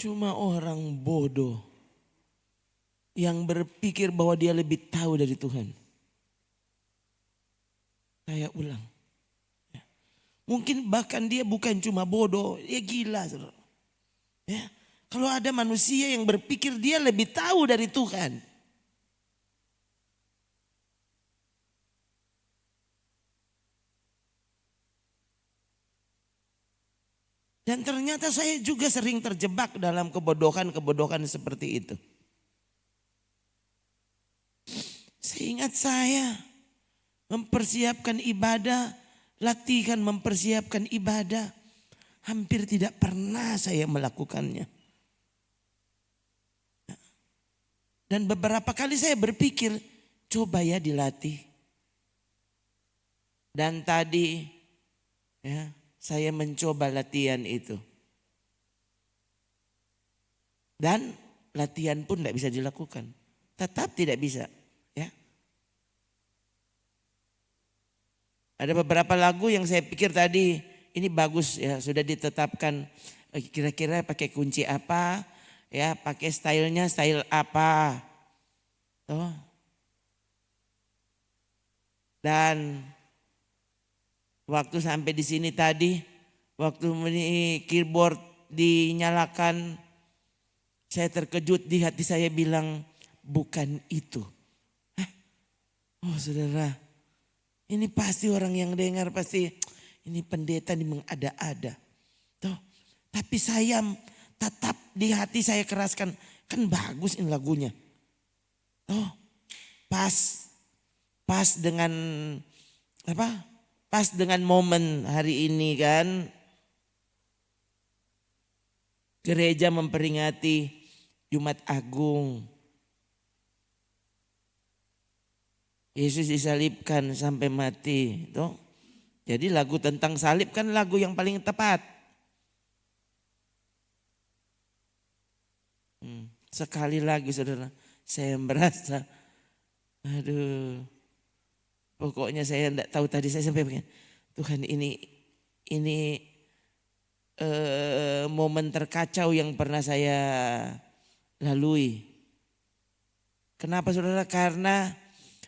Cuma orang bodoh yang berpikir bahwa dia lebih tahu dari Tuhan. Saya ulang. Mungkin bahkan dia bukan cuma bodoh, dia gila. Ya. Kalau ada manusia yang berpikir dia lebih tahu dari Tuhan. Dan ternyata saya juga sering terjebak dalam kebodohan seperti itu. Seingat saya mempersiapkan ibadah, latihan mempersiapkan ibadah, hampir tidak pernah saya melakukannya. Dan beberapa kali saya berpikir, coba ya dilatih. Dan tadi ya, saya mencoba latihan itu. Dan latihan pun tidak bisa dilakukan. Tetap tidak bisa. Ya. Ada beberapa lagu yang saya pikir tadi ini bagus ya, sudah ditetapkan kira-kira pakai kunci apa, ya pakai stylenya style apa. Tuh. Dan waktu sampai di sini tadi, waktu keyboard dinyalakan, saya terkejut di hati saya bilang, bukan itu. Oh saudara, ini pasti orang yang dengar pasti ini pendeta ini mengada-ada. Tuh. Tapi saya tetap di hati saya keraskan, kan bagus ini lagunya. Oh, pas dengan apa? Pas dengan momen hari ini kan. Gereja memperingati Jumat Agung. Yesus disalibkan sampai mati. Tuh. Jadi lagu tentang salib kan lagu yang paling tepat. Sekali lagi saudara, saya merasa, aduh, pokoknya saya tidak tahu tadi saya sampai begini, Tuhan ini momen terkacau yang pernah saya lalui. Kenapa saudara? Karena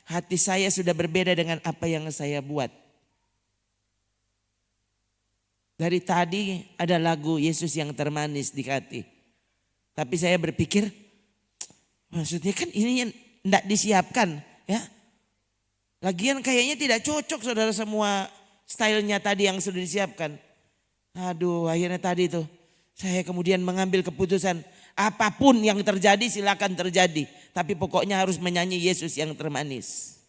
hati saya sudah berbeda dengan apa yang saya buat. Dari tadi ada lagu Yesus yang termanis di hati. Tapi saya berpikir, maksudnya kan ini yang tidak disiapkan ya. Lagian kayaknya tidak cocok saudara semua stylenya tadi yang sudah disiapkan. Aduh akhirnya tadi tuh saya kemudian mengambil keputusan apapun yang terjadi silakan terjadi. Tapi pokoknya harus menyanyi Yesus yang termanis.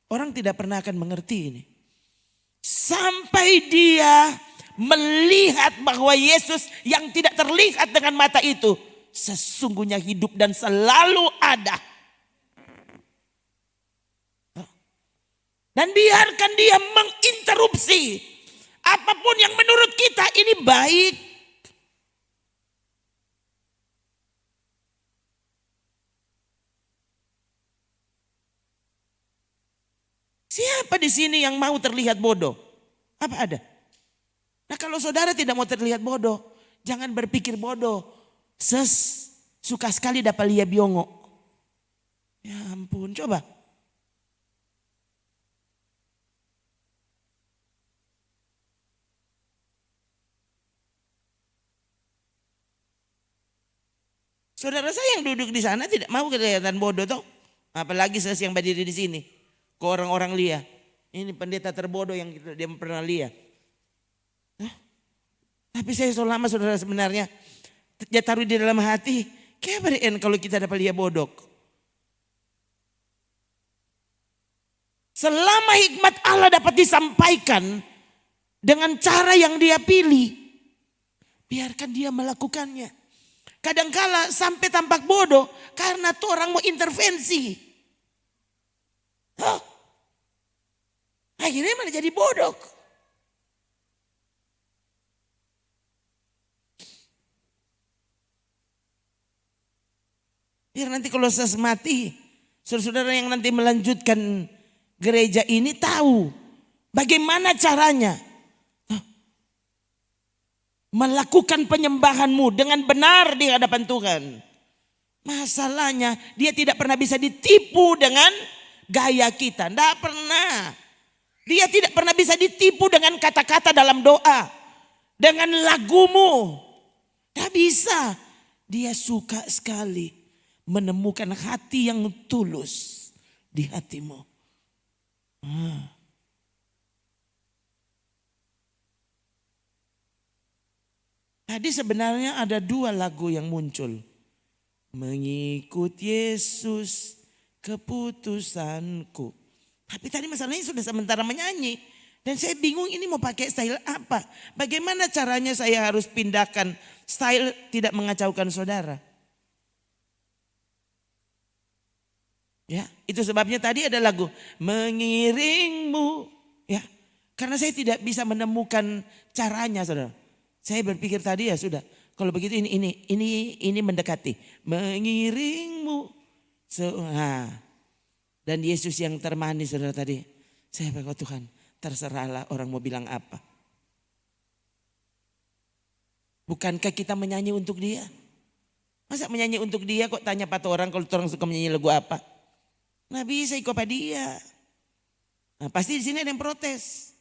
Orang tidak pernah akan mengerti ini. Sampai dia melihat bahwa Yesus yang tidak terlihat dengan mata itu sesungguhnya hidup dan selalu ada. Dan biarkan dia menginterupsi apapun yang menurut kita ini baik. Siapa di sini yang mau terlihat bodoh? Apa ada? Nah kalau saudara tidak mau terlihat bodoh, jangan berpikir bodoh. Suka sekali dapat lihat biongo. Ya ampun, coba. Saudara saya yang duduk di sana tidak mau kelihatan bodoh toh. Apalagi saya yang berdiri di sini. Ke orang-orang lihat. Ini pendeta terbodoh yang dia pernah lihat. Tapi saya selama saudara sebenarnya dia taruh di dalam hati. Kayak kalau kita dapat lihat bodoh. Selama hikmat Allah dapat disampaikan dengan cara yang dia pilih. Biarkan dia melakukannya. Kadangkala sampai tampak bodoh karena tuh orang mau intervensi. Akhirnya malah jadi bodoh. Biar nanti kalau saya mati, saudara-saudara yang nanti melanjutkan gereja ini tahu bagaimana caranya. melakukan penyembahanmu dengan benar di hadapan Tuhan. Masalahnya dia tidak pernah bisa ditipu dengan gaya kita. Tidak pernah. Dia tidak pernah bisa ditipu dengan kata-kata dalam doa. Dengan lagumu. Tidak bisa. Dia suka sekali menemukan hati yang tulus di hatimu. Tadi sebenarnya ada 2 lagu yang muncul. Mengikut Yesus keputusanku. Tapi tadi masalahnya sudah sementara menyanyi. Dan saya bingung ini mau pakai style apa. Bagaimana caranya saya harus pindahkan style tidak mengacaukan saudara. Ya, itu sebabnya tadi ada lagu mengiringmu. Ya, karena saya tidak bisa menemukan caranya, saudara. Saya berpikir tadi ya sudah. Kalau begitu ini mendekati mengiringmu. Dan Yesus yang termanis, saudara tadi. Saya berkata, Tuhan, terserahlah orang mau bilang apa. Bukankah kita menyanyi untuk dia? Masa menyanyi untuk dia kok tanya pada orang kalau orang suka menyanyi lagu apa? Nah bisa ikut pada dia. Nah pasti di sini ada yang protes.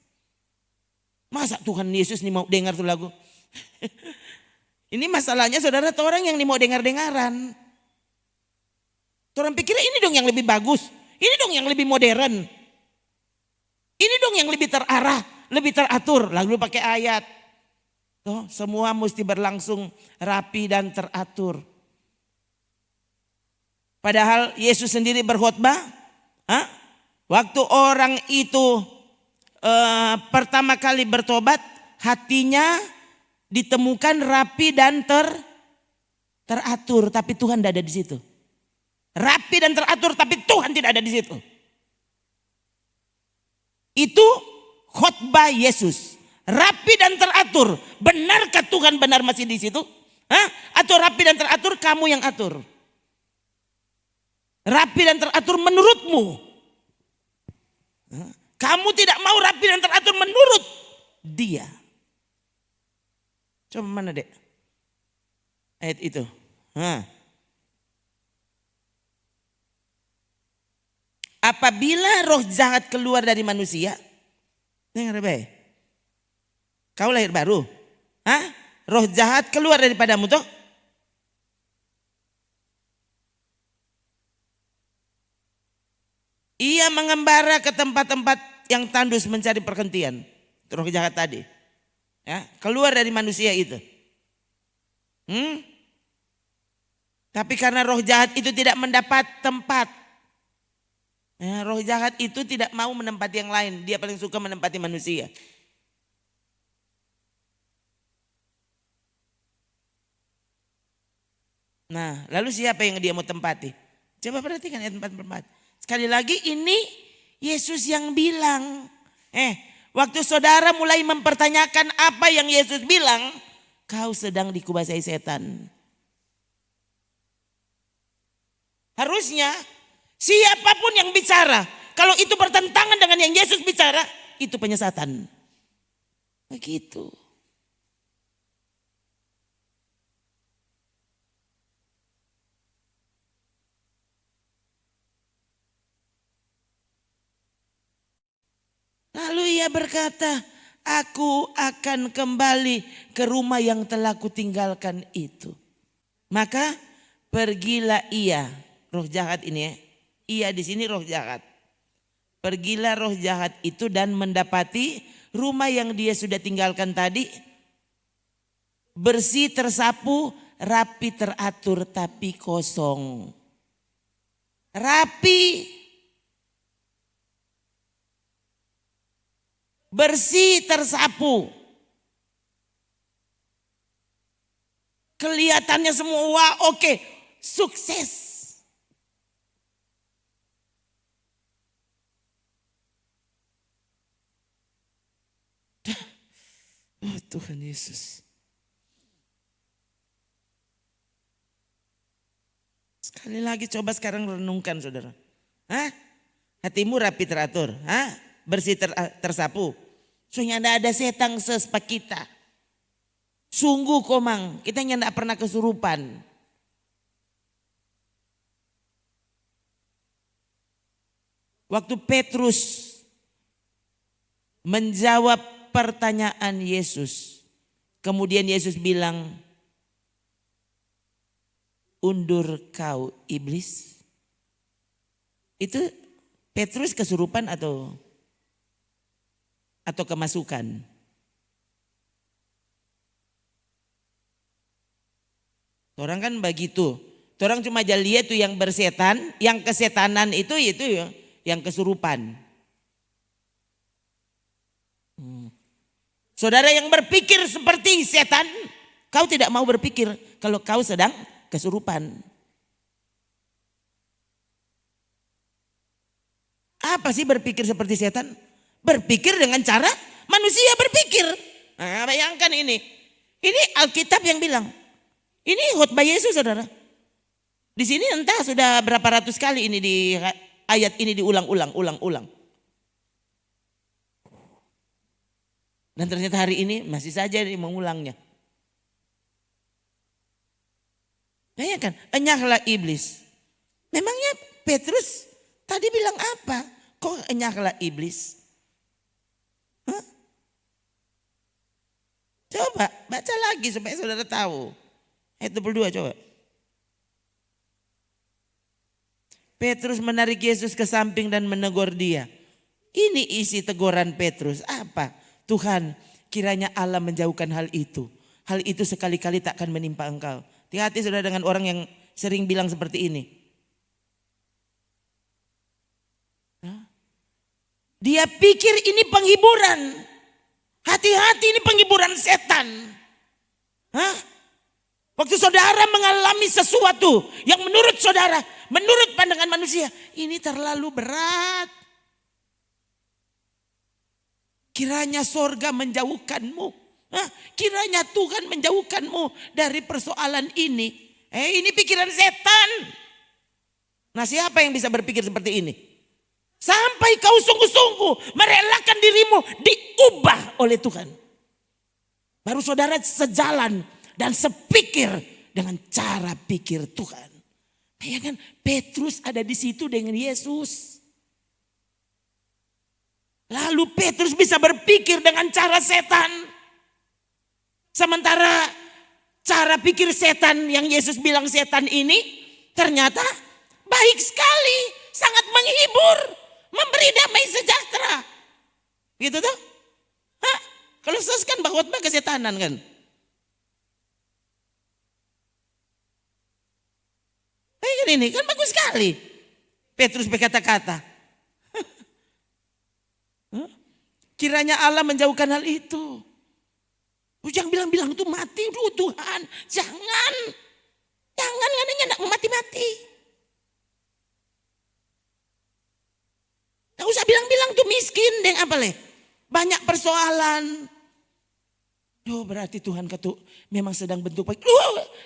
Masa Tuhan Yesus nih mau dengar tuh lagu? Ini masalahnya saudara, orang yang nih mau dengar-dengaran. Orang pikir ini dong yang lebih bagus. Ini dong yang lebih modern. Ini dong yang lebih terarah, lebih teratur. Lalu pakai ayat. Tuh, semua mesti berlangsung rapi dan teratur. Padahal Yesus sendiri berkhotbah, waktu orang itu pertama kali bertobat, hatinya ditemukan rapi dan teratur, tapi Tuhan tidak ada di situ. Rapi dan teratur, tapi Tuhan tidak ada di situ. Itu khotbah Yesus. Rapi dan teratur, benarkah Tuhan benar masih di situ? Atau rapi dan teratur kamu yang atur? Rapi dan teratur menurutmu. Kamu tidak mau rapi dan teratur menurut dia. Coba mana dek? Ayat itu. Apabila roh jahat keluar dari manusia. Dengar baik. Kau lahir baru. Roh jahat keluar daripadamu toh. Ia mengembara ke tempat-tempat yang tandus mencari perhentian. Roh jahat tadi. Ya, keluar dari manusia itu. Tapi karena roh jahat itu tidak mendapat tempat. Ya, roh jahat itu tidak mau menempati yang lain. Dia paling suka menempati manusia. Nah, lalu siapa yang dia mau tempati? Coba perhatikan ayat 44. Sekali lagi ini Yesus yang bilang. Waktu saudara mulai mempertanyakan apa yang Yesus bilang, kau sedang dikuasai setan. Harusnya siapapun yang bicara, kalau itu bertentangan dengan yang Yesus bicara, itu penyesatan. Begitu. Lalu ia berkata, aku akan kembali ke rumah yang telah kutinggalkan itu. Maka pergilah ia, roh jahat ini ya. Ia di sini roh jahat. Pergilah roh jahat itu dan mendapati rumah yang dia sudah tinggalkan tadi bersih, tersapu, rapi, teratur, tapi kosong. Rapi, bersih, tersapu. Kelihatannya semua wah, oke, sukses. Oh Tuhan Yesus. Sekali lagi coba sekarang renungkan saudara. Hatimu rapi teratur. Bersih tersapu. Soalnya tidak ada setan sesepak kita. Sungguh komang, kita yang tidak pernah kesurupan. Waktu Petrus menjawab pertanyaan Yesus, kemudian Yesus bilang, undur kau iblis. Itu Petrus kesurupan atau kemasukan? Orang kan begitu. Orang cuma aja lihat tuh yang bersetan, yang kesetanan itu yang kesurupan. Saudara yang berpikir seperti setan, kau tidak mau berpikir kalau kau sedang kesurupan. Apa sih berpikir seperti setan? Berpikir dengan cara manusia berpikir. Nah, bayangkan ini. Ini Alkitab yang bilang. Ini khotbah Yesus, saudara. Di sini entah sudah berapa ratus kali ini di ayat ini diulang-ulang. Dan ternyata hari ini masih saja mengulangnya. Bayangkan, enyahlah iblis. Memangnya Petrus tadi bilang apa? Kok enyahlah iblis? Hah? Coba baca lagi supaya saudara tahu. Ayat 22 coba. Petrus menarik Yesus ke samping dan menegur dia. Ini isi teguran Petrus. Apa? Tuhan, kiranya Allah menjauhkan hal itu. Hal itu sekali-kali tak akan menimpa engkau. Hati-hati saudara dengan orang yang sering bilang seperti ini. Dia pikir ini penghiburan. Hati-hati, ini penghiburan setan. Hah? Waktu saudara mengalami sesuatu yang menurut saudara, menurut pandangan manusia, ini terlalu berat. Kiranya sorga menjauhkanmu. Kiranya Tuhan menjauhkanmu dari persoalan ini. Ini pikiran setan. Nah, siapa yang bisa berpikir seperti ini? Sampai kau sungguh-sungguh merelakan dirimu diubah oleh Tuhan. Baru saudara sejalan dan sepikir dengan cara pikir Tuhan. Bayangkan Petrus ada di situ dengan Yesus. Lalu Petrus bisa berpikir dengan cara setan. Sementara cara pikir setan yang Yesus bilang setan ini ternyata baik sekali. Sangat menghibur. Memberi damai sejahtera. Gitu tuh. Kalau sos kan khotbah kesetanan kan. Ini kan bagus sekali. Petrus berkata-kata. Kiranya Allah menjauhkan hal itu. Jangan bilang-bilang itu mati. Tuhan, jangan. Jangan, katanya tidak mau mati-mati. Tidak usah bilang-bilang tuh miskin. Deng apa leh? Banyak persoalan. Berarti Tuhan kata memang sedang bentuk baik.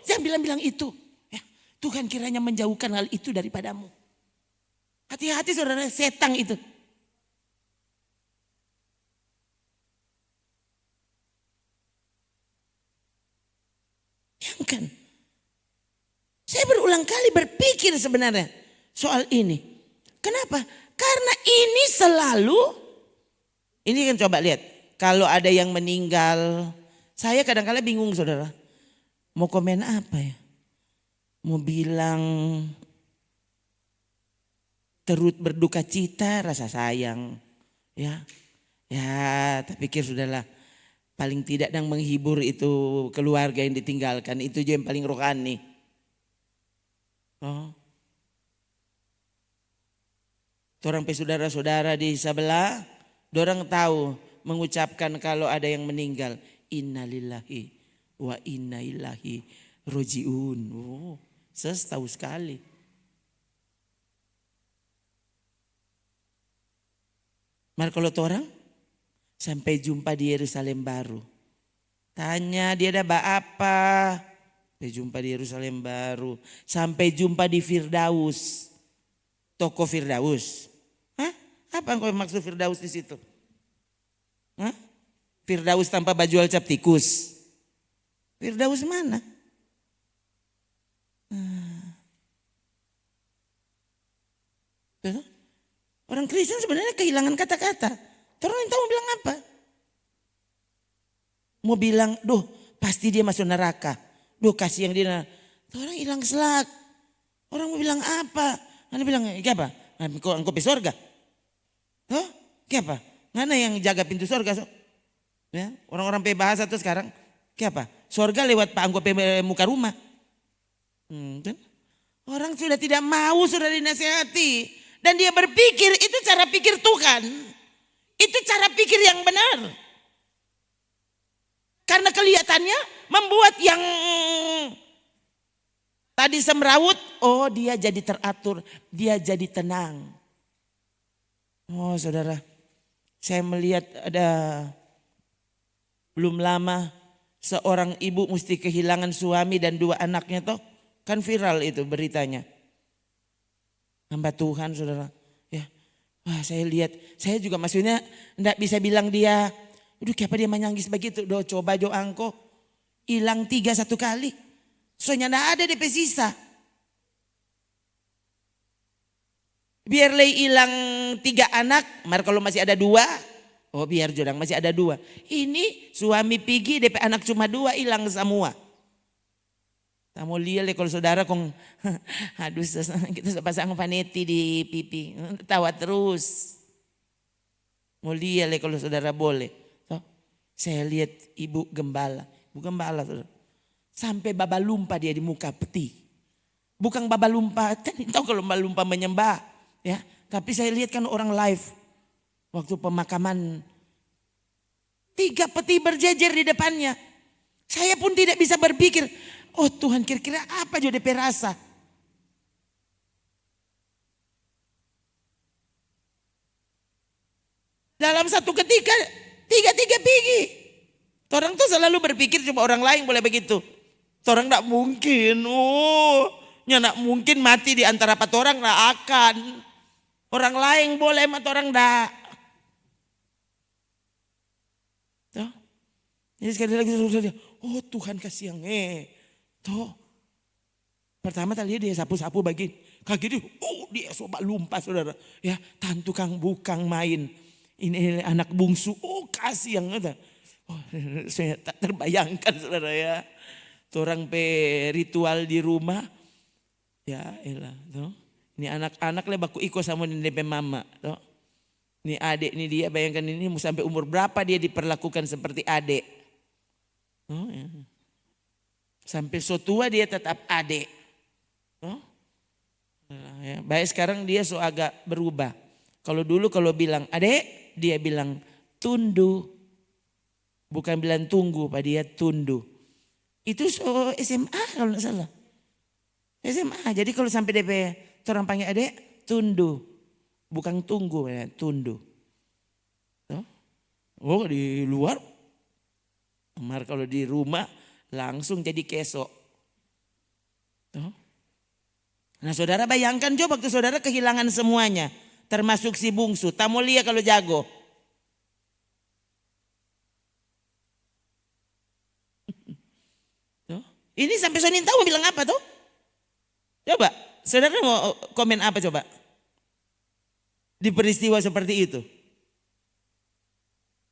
Jangan bilang-bilang itu. Tuhan kiranya menjauhkan hal itu daripadamu. Hati-hati saudara, setan itu. Bayangkan. Saya berulang kali berpikir sebenarnya soal ini. Kenapa? Karena ini selalu, ini kan coba lihat. Kalau ada yang meninggal, saya kadang-kadang bingung saudara. Mau komen apa ya? Mau bilang turut berduka cita, rasa sayang, ya, tapi pikir sudahlah, paling tidak yang menghibur itu keluarga yang ditinggalkan, itu aja yang paling rohani. Orang saudara-saudara di sebelah, dorang tahu mengucapkan kalau ada yang meninggal, innalillahi wa inna ilaihi rojiun. Tahu sekali. Maka kalau orang sampai jumpa di Yerusalem baru. Tanya dia ada apa? Sampai jumpa di Yerusalem baru. Sampai jumpa di Firdaus. Toko Firdaus. Apa yang kau maksud Firdaus di situ? Firdaus tanpa baju alcap tikus. Firdaus mana? Orang Kristen sebenarnya kehilangan kata-kata. Orang yang tahu mau bilang apa? Mau bilang, duh pasti dia masuk neraka. Duh kasih yang dia. Orang hilang selak. Orang mau bilang apa? Mana bilang, apa? Engkau pergi surga? Oh, apa? Mana yang jaga pintu surga? Ya, orang-orang pe bahasa tuh sekarang, apa? Surga lewat pak anggo pe muka rumah. Kan? Orang sudah tidak mau sudah dinasihati. Dan dia berpikir itu cara pikir Tuhan. Itu cara pikir yang benar. Karena kelihatannya membuat yang tadi semrawut, oh dia jadi teratur, dia jadi tenang. Oh saudara, saya melihat ada belum lama seorang ibu mesti kehilangan suami dan 2 anaknya toh. Kan viral itu beritanya. Hamba Tuhan saudara. Ya, wah saya lihat, saya juga maksudnya enggak bisa bilang dia, aduh kenapa dia menangis begitu. Doh coba jo angko, hilang 3 satu kali. Soalnya enggak ada DP sisa. Biar lay hilang 3 anak, mar kalau masih ada 2, oh biar jodang masih ada 2. Ini suami pergi DP anak cuma 2 hilang semua. Kamu lihat kalau saudara kong, aduh kita pasang paneti di pipi, tawa terus. Mau lihat kalau saudara boleh. So, saya lihat ibu gembala saudara. Sampai baba lumpa dia di muka peti. Bukan baba lumpa, kan tahu kalau baba lumpa menyembah. Ya, tapi saya lihat kan orang live. Waktu pemakaman. 3 peti berjejer di depannya. Saya pun tidak bisa berpikir, oh Tuhan kira-kira apa juga DP rasa. Dalam satu ketika 3 pergi. Orang tuh selalu berpikir cuma orang lain boleh begitu. Orang gak mungkin. Nggak mungkin mati di antara 4 orang gak akan. Orang lain boleh mati orang gak. Jadi sekali lagi saudara, oh Tuhan kasih yang toh. Pertama tadi dia sapu-sapu bagi kaki dia, dia sobat lumpat saudara. Ya, tantu kang bukang main. Ini anak bungsu, kasih yang ada. Oh, saya tak terbayangkan saudara ya. Orang pe ritual di rumah. Ya elah, toh. Ini anak-anak lah baku iko sama ini DP mama, toh. Ini adik ini dia, bayangkan ini mau sampai umur berapa dia diperlakukan seperti adik. Oh, ya. Sampai so tua dia tetap adik. Oh. Ya, baik sekarang dia so agak berubah. Kalau dulu kalau bilang adek, dia bilang tundu. Bukan bilang tunggu, Pak, dia tundu. Itu so SMA kalau tidak salah. SMA, jadi kalau sampai DP orang panggil adek, tundu. Bukan tunggu, ya, tundu. Oh di luar, mar kalau di rumah langsung jadi kesok. Nah saudara bayangkan coba waktu saudara kehilangan semuanya. Termasuk si bungsu, tak mau lihat kalau jago. Ini sampai Sonin tahu bilang apa tuh? Coba, saudara mau komen apa coba? Di peristiwa seperti itu.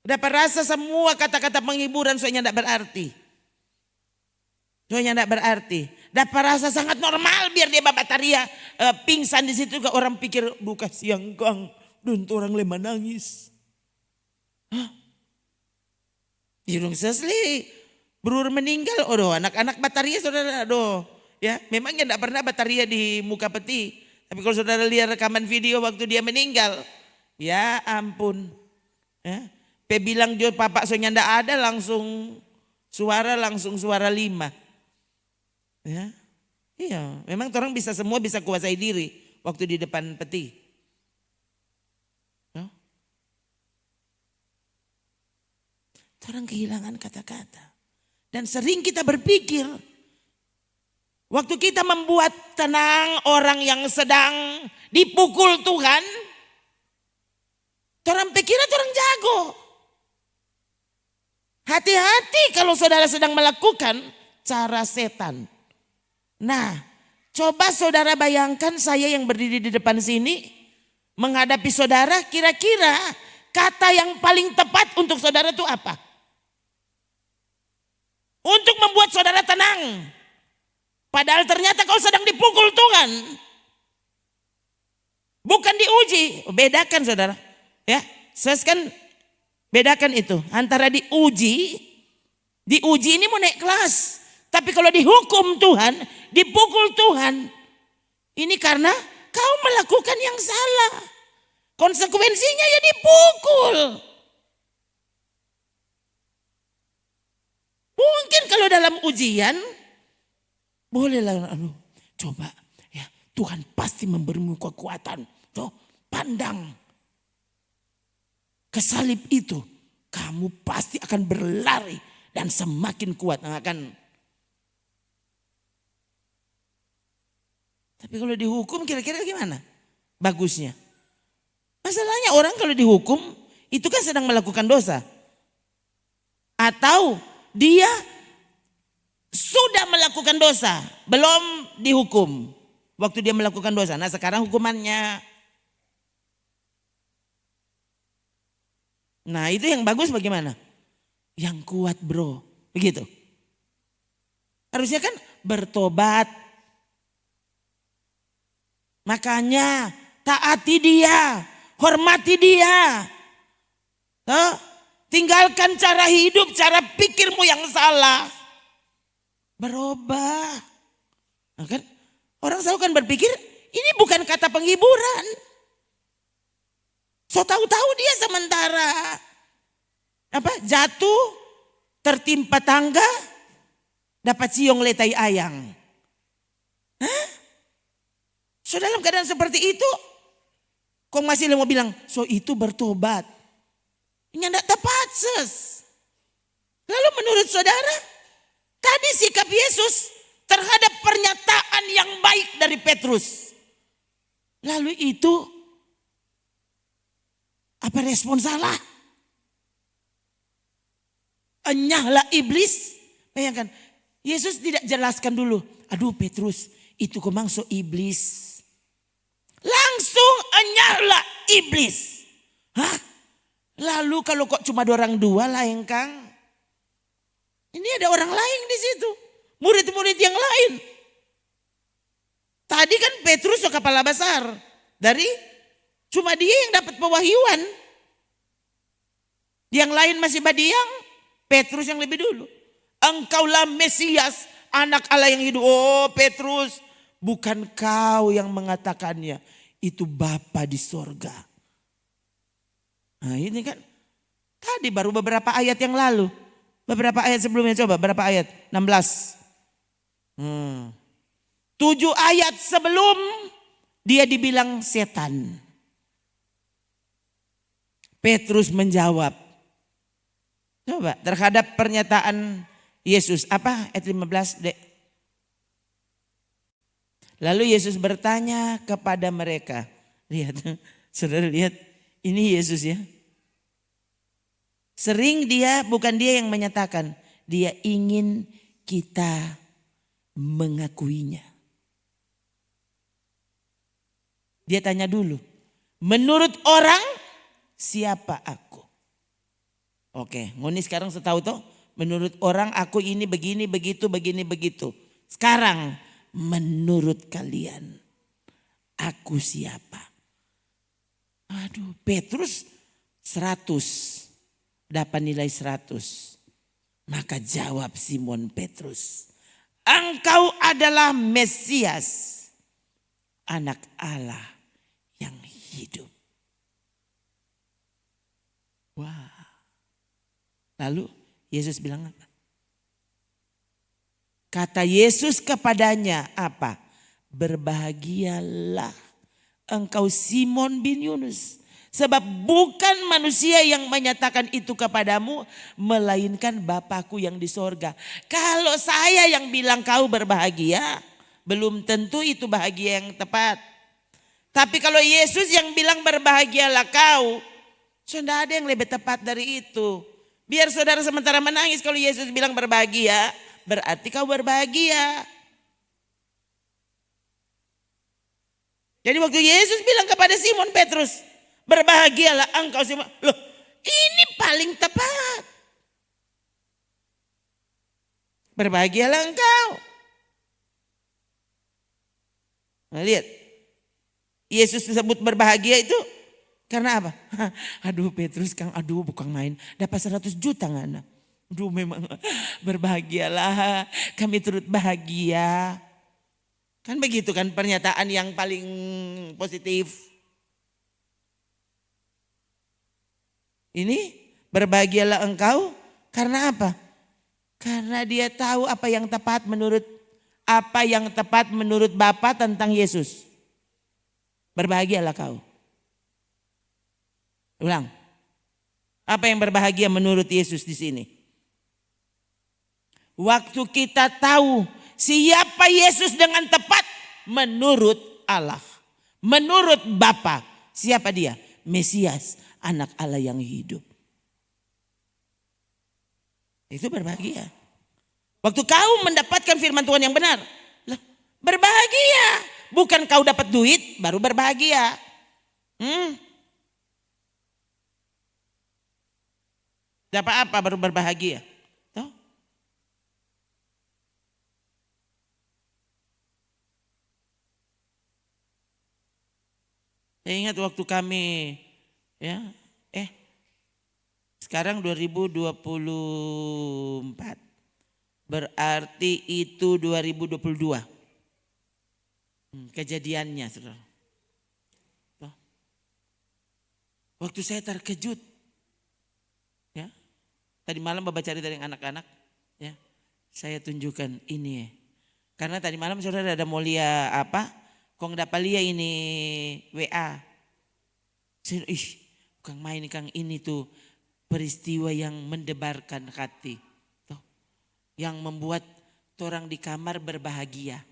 Dapat rasa semua kata-kata penghiburan soalnya tidak berarti. Soalnya tidak berarti. Dapat rasa sangat normal biar dia babataria pingsan di situ. Orang pikir duka siang kang. Dan orang lemah nangis. Hah? Irung sesli. Berur meninggal. Aduh anak-anak bataria saudara. Aduh. Ya, memangnya tidak pernah bataria di muka peti. Tapi kalau saudara lihat rekaman video waktu dia meninggal. Ya ampun. Ya. Pe bilang jo papa soalnya ndak ada langsung suara 5. Ya. Iya, memang orang bisa semua bisa kuasai diri waktu di depan peti. Ya. Orang kehilangan kata-kata. Dan sering kita berpikir waktu kita membuat tenang orang yang sedang dipukul Tuhan, orang pikiran orang jago. Hati-hati kalau saudara sedang melakukan cara setan. Nah, coba saudara bayangkan saya yang berdiri di depan sini menghadapi saudara, kira-kira kata yang paling tepat untuk saudara itu apa? Untuk membuat saudara tenang. Padahal ternyata kau sedang dipukul Tuhan. Bukan diuji. Bedakan saudara. Ya, kan bedakan itu antara diuji ini mau naik kelas. Tapi kalau dihukum Tuhan, dipukul Tuhan, ini karena kau melakukan yang salah. Konsekuensinya ya dipukul. Mungkin kalau dalam ujian, bolehlah coba ya, Tuhan pasti memberimu kekuatan. Tuh, pandang ke salib itu, kamu pasti akan berlari dan semakin kuat akan. Tapi kalau dihukum kira-kira gimana bagusnya? Masalahnya orang kalau dihukum itu kan sedang melakukan dosa. Atau dia sudah melakukan dosa, belum dihukum waktu dia melakukan dosa. Nah sekarang hukumannya. Nah itu yang bagus bagaimana? Yang kuat bro, begitu. Harusnya kan bertobat. Makanya taati dia, hormati dia. Tinggalkan cara hidup, cara pikirmu yang salah. Berubah. Nah kan, orang selalu kan berpikir ini bukan kata penghiburan. So tahu-tahu dia sementara jatuh, tertimpa tangga, dapat siung letai ayang. Hah? So dalam keadaan seperti itu, kok masih mau bilang, so itu bertobat. Ini tidak tepat ses. Lalu menurut saudara, tadi sikap Yesus terhadap pernyataan yang baik dari Petrus. Lalu itu, apa respon salah? Enyahlah iblis. Bayangkan, Yesus tidak jelaskan dulu. Aduh Petrus, itu kemangso iblis. Langsung enyahlah iblis. Hah? Lalu kalau kok cuma orang dua lah engkang. Ini ada orang lain di situ. Murid-murid yang lain. Tadi kan Petrus kepala besar. Dari cuma dia yang dapat pewahyuan. Yang lain masih badiang. Petrus yang lebih dulu. Engkaulah Mesias, anak Allah yang hidup. Oh Petrus, bukan kau yang mengatakannya. Itu Bapa di sorga. Nah ini kan tadi baru beberapa ayat yang lalu. Beberapa ayat sebelumnya coba berapa ayat? 16. 7 ayat sebelum dia dibilang setan. Petrus menjawab. Coba terhadap pernyataan Yesus. Apa ayat 15 dek? Lalu Yesus bertanya kepada mereka. Lihat, saudara lihat. Ini Yesus ya. Sering bukan dia yang menyatakan. Dia ingin kita mengakuinya. Dia tanya dulu. Menurut orang siapa aku? Oke, ngoni sekarang setahu toh. Menurut orang aku ini begini, begitu, begini, begitu. Sekarang menurut kalian aku siapa? Aduh, Petrus 100, dapat nilai 100. Maka jawab Simon Petrus, engkau adalah Mesias, anak Allah yang hidup. Wah. Lalu Yesus bilang apa? Kata Yesus kepadanya apa? Berbahagialah engkau Simon bin Yunus. Sebab bukan manusia yang menyatakan itu kepadamu, melainkan Bapakku yang di sorga. Kalau saya yang bilang kau berbahagia, belum tentu itu bahagia yang tepat. Tapi kalau Yesus yang bilang berbahagialah kau, sudah ada yang lebih tepat dari itu. Biar saudara sementara menangis kalau Yesus bilang berbahagia, berarti kau berbahagia. Jadi waktu Yesus bilang kepada Simon Petrus, berbahagialah engkau Simon. Loh, ini paling tepat. Berbahagialah engkau. Nah, lihat. Yesus disebut berbahagia itu karena apa? Aduh Petrus Kang, aduh bukan main. Dapat 100 juta ngana. Aduh memang berbahagialah, kami turut bahagia. Kan begitu kan pernyataan yang paling positif. Ini berbahagialah engkau karena apa? Karena dia tahu apa yang tepat menurut Bapa tentang Yesus. Berbahagialah kau. Ulang. Apa yang berbahagia menurut Yesus di sini? Waktu kita tahu siapa Yesus dengan tepat menurut Allah. Menurut Bapa. Siapa dia? Mesias, anak Allah yang hidup. Itu berbahagia. Waktu kau mendapatkan firman Tuhan yang benar. Berbahagia. Bukan kau dapat duit baru berbahagia. Dapat apa baru berbahagia? Tuh. Saya ingat waktu kami ya, sekarang 2024. Berarti itu 2022. Kejadiannya saudara. Waktu saya terkejut. Ya. Tadi malam Bapak cari dari anak-anak. Ya. Saya tunjukkan ini. Karena tadi malam saudara ada mulia apa? Kong dapalia ini WA. Saya, bukan main Kang, ini tuh peristiwa yang mendebarkan hati. Tuh. Yang membuat orang di kamar berbahagia.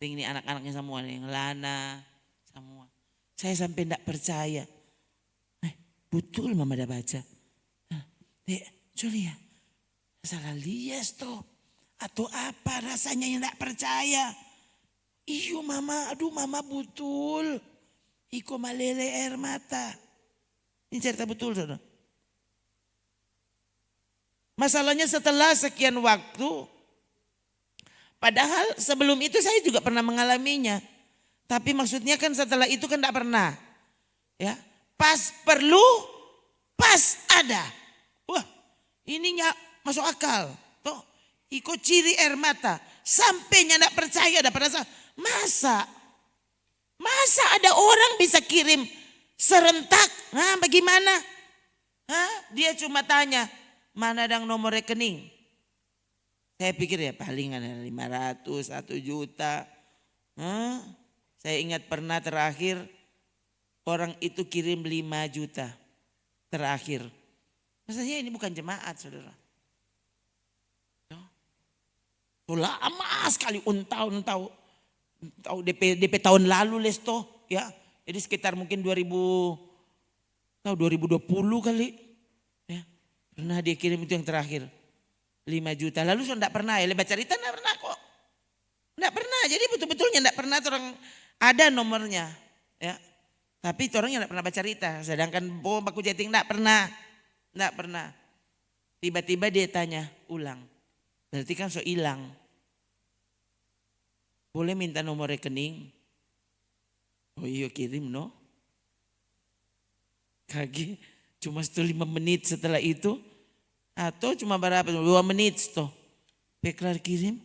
Ini anak-anaknya semua, yang Lana, semua. Saya sampai tidak percaya. Betul mama dah baca. Julia, salah lias toh. Atau apa rasanya yang tidak percaya. Iyo mama, aduh mama betul. Iko malele air mata. Ini cerita betul saudara. Masalahnya setelah sekian waktu. Padahal sebelum itu saya juga pernah mengalaminya. Tapi maksudnya kan setelah itu kan tidak pernah. Ya, pas perlu, pas ada. Wah, ininya masuk akal. Tuh, ikut ciri air mata. Sampainya tidak percaya, ada perasaan. Masa ada orang bisa kirim serentak? Nah, bagaimana? Dia cuma tanya, mana dang nomor rekening? Saya pikir ya paling ada 500, 1 juta. Saya ingat pernah terakhir orang itu kirim 5 juta terakhir. Maksudnya ini bukan jemaat saudara. Lama sekali tahun DP tahun lalu lesto ya. Jadi sekitar mungkin 2020 kali. Ya. Pernah dia kirim itu yang terakhir. 5 juta. Lalu saya tidak pernah ya. Lebat cerita tidak pernah kok. Tidak pernah. Jadi betul-betulnya tidak pernah orang ada nomornya. Ya. Tapi orangnya tidak pernah baca cerita. Sedangkan baku jating tidak pernah. Tidak pernah. Tiba-tiba dia tanya ulang. Berarti kan so hilang. Boleh minta nomor rekening? Oh iya kirim no. Kaget. Cuma 5 menit setelah itu. Atau cuma berapa? 2 menit toh. Peklar kirim.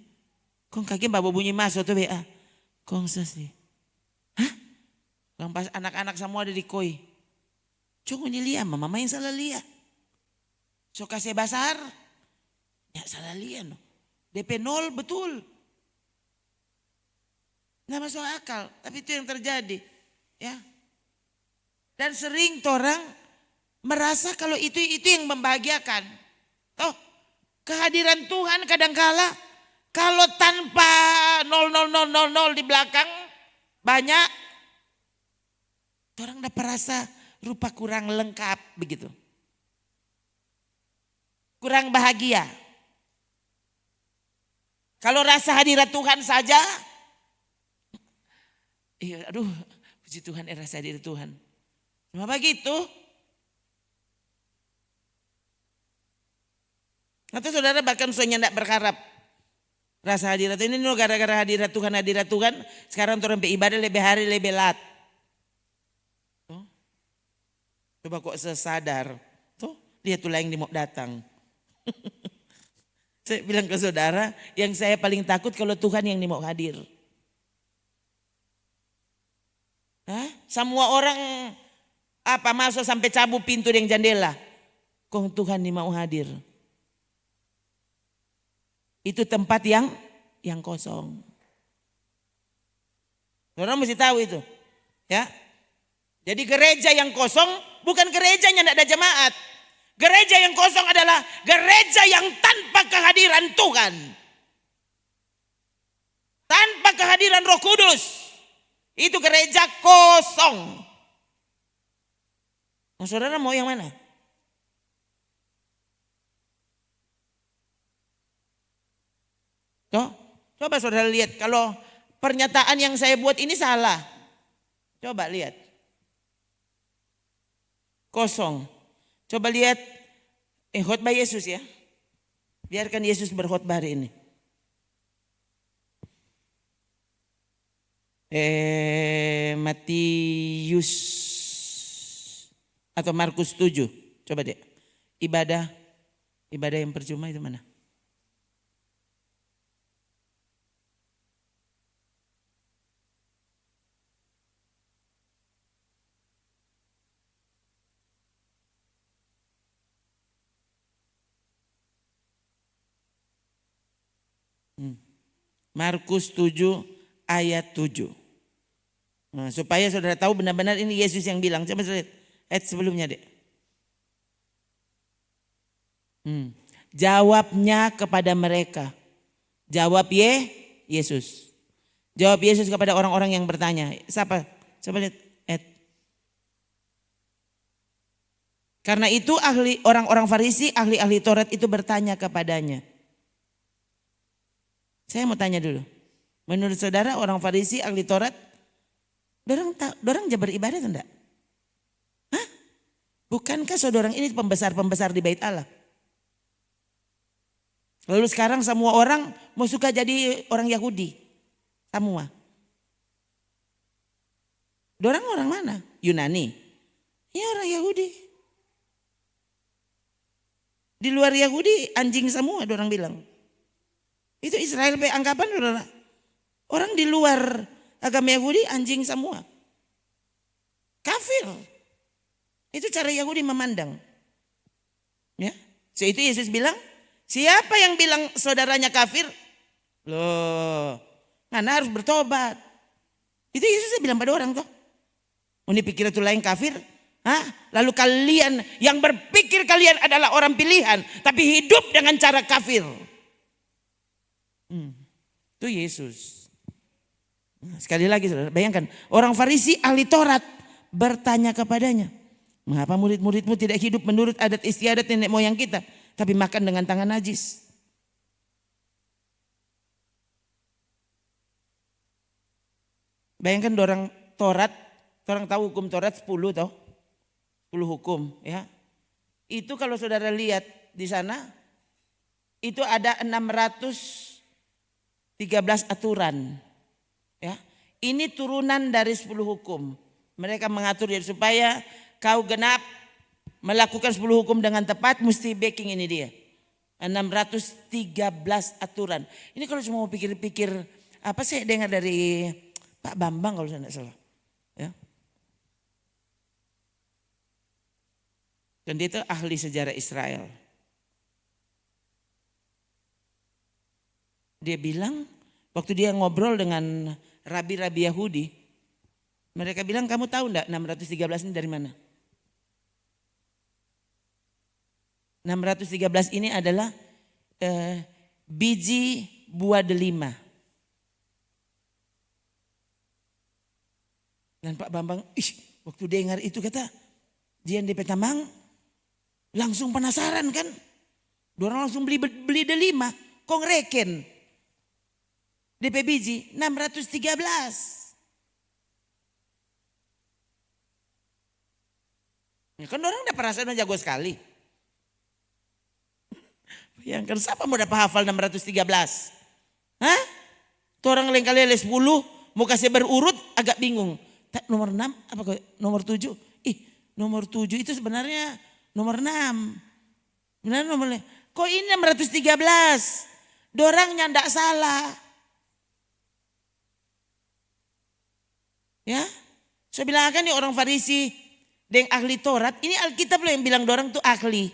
Kong kaget bawa bunyi masuk tuh WA. Kong sesi. Hah? Kong pas anak-anak semua ada di koi. Cuma ini lihat mama yang salah lihat. So kasih basar. Ya salah lihat no. DP 0 betul. Nggak masuk akal. Tapi itu yang terjadi. Ya. Dan sering orang merasa kalau itu yang membahagiakan. Oh, kehadiran Tuhan kadangkala kalau tanpa 00000 di belakang banyak orang dapat rasa rupa kurang lengkap begitu. Kurang bahagia. Kalau rasa hadirat Tuhan saja, iya, aduh, puji Tuhan, rasa hadirat Tuhan. Cuma begitu. Atau saudara bahkan soalnya tidak berharap rasa hadirat ini gara-gara hadirat Tuhan, sekarang orang beribadah lebih hari lebih lat. Tuh. Coba kok sesadar, tuh dia tuh yang mau datang. Saya bilang ke saudara, yang saya paling takut kalau Tuhan yang mau hadir. Hah? Semua orang masuk sampai cabut pintu yang jendela. Kong Tuhan ini mau hadir. Itu tempat yang kosong. Orang mesti tahu itu. Ya. Jadi gereja yang kosong bukan gerejanya tidak ada jemaat. Gereja yang kosong adalah gereja yang tanpa kehadiran Tuhan. Tanpa kehadiran Roh Kudus. Itu gereja kosong. Nah, saudara mau yang mana? Tuh, coba saudara lihat kalau pernyataan yang saya buat ini salah. Coba lihat. Kosong. Coba lihat khotbah Yesus ya. Biarkan Yesus berkhotbah hari ini. Matius atau Markus 7. Coba deh. Ibadah yang percuma itu mana? Markus 7 ayat 7. Nah, supaya saudara tahu benar-benar ini Yesus yang bilang. Coba lihat ayat sebelumnya deh. Jawabnya kepada mereka. Jawab Yesus. Jawab Yesus kepada orang-orang yang bertanya. Siapa? Coba lihat ayat. Karena itu orang-orang Farisi, ahli-ahli Taurat itu bertanya kepadanya. Saya mau tanya dulu. Menurut saudara orang Farisi, ahli Taurat, dorang jabar ibadah atau enggak? Hah? Bukankah saudara ini pembesar-pembesar di bait Allah? Lalu sekarang semua orang mau suka jadi orang Yahudi. Semua. Dorang orang mana? Yunani. Ya orang Yahudi. Di luar Yahudi anjing semua dorang bilang. Itu Israel anggapan orang di luar agama Yahudi anjing semua. Kafir. Itu cara Yahudi memandang. Ya. So itu Yesus bilang, siapa yang bilang saudaranya kafir? Loh, Anda harus bertobat. Itu Yesus bilang pada orang tuh. Ini pikir itu lain kafir? Hah? Lalu kalian yang berpikir kalian adalah orang pilihan, tapi hidup dengan cara kafir. Itu Yesus. Nah, sekali lagi saudara, bayangkan orang Farisi ahli Taurat bertanya kepadanya, mengapa murid-muridmu tidak hidup menurut adat istiadat nenek moyang kita, tapi makan dengan tangan najis? Bayangkan orang Taurat, orang tahu hukum Taurat 10 toh, 10 hukum ya. Itu kalau saudara lihat di sana, itu ada 613 aturan. Ya, ini turunan dari 10 hukum. Mereka mengatur supaya kau genap melakukan 10 hukum dengan tepat, mesti backing ini dia. 613 aturan. Ini kalau cuma mau pikir-pikir, apa saya dengar dari Pak Bambang kalau saya tidak salah. Ya. Dan dia itu ahli sejarah Israel. Dia bilang, waktu dia ngobrol dengan rabi-rabi Yahudi, mereka bilang, kamu tahu enggak 613 ini dari mana? 613 ini adalah biji buah delima. Dan Pak Bambang, waktu dengar itu kata, Dian DP Tamang langsung penasaran kan? Dorang langsung beli delima, kong reken. DP biji 613. Ya kan orang udah perasaan jago sekali. Bayangkan siapa mau dapat hafal 613? Hah? Tuh orang lain kali 10 mau kasih berurut agak bingung. Nomor 6 apa nomor 7? Nomor 7 itu sebenarnya nomor 6. Benar nomornya. Kok ini 613? Dorangnya ndak salah. Ya. Saya bilang kan nih orang Farisi dengan ahli Taurat, ini Alkitab loh yang bilang dorang tuh ahli.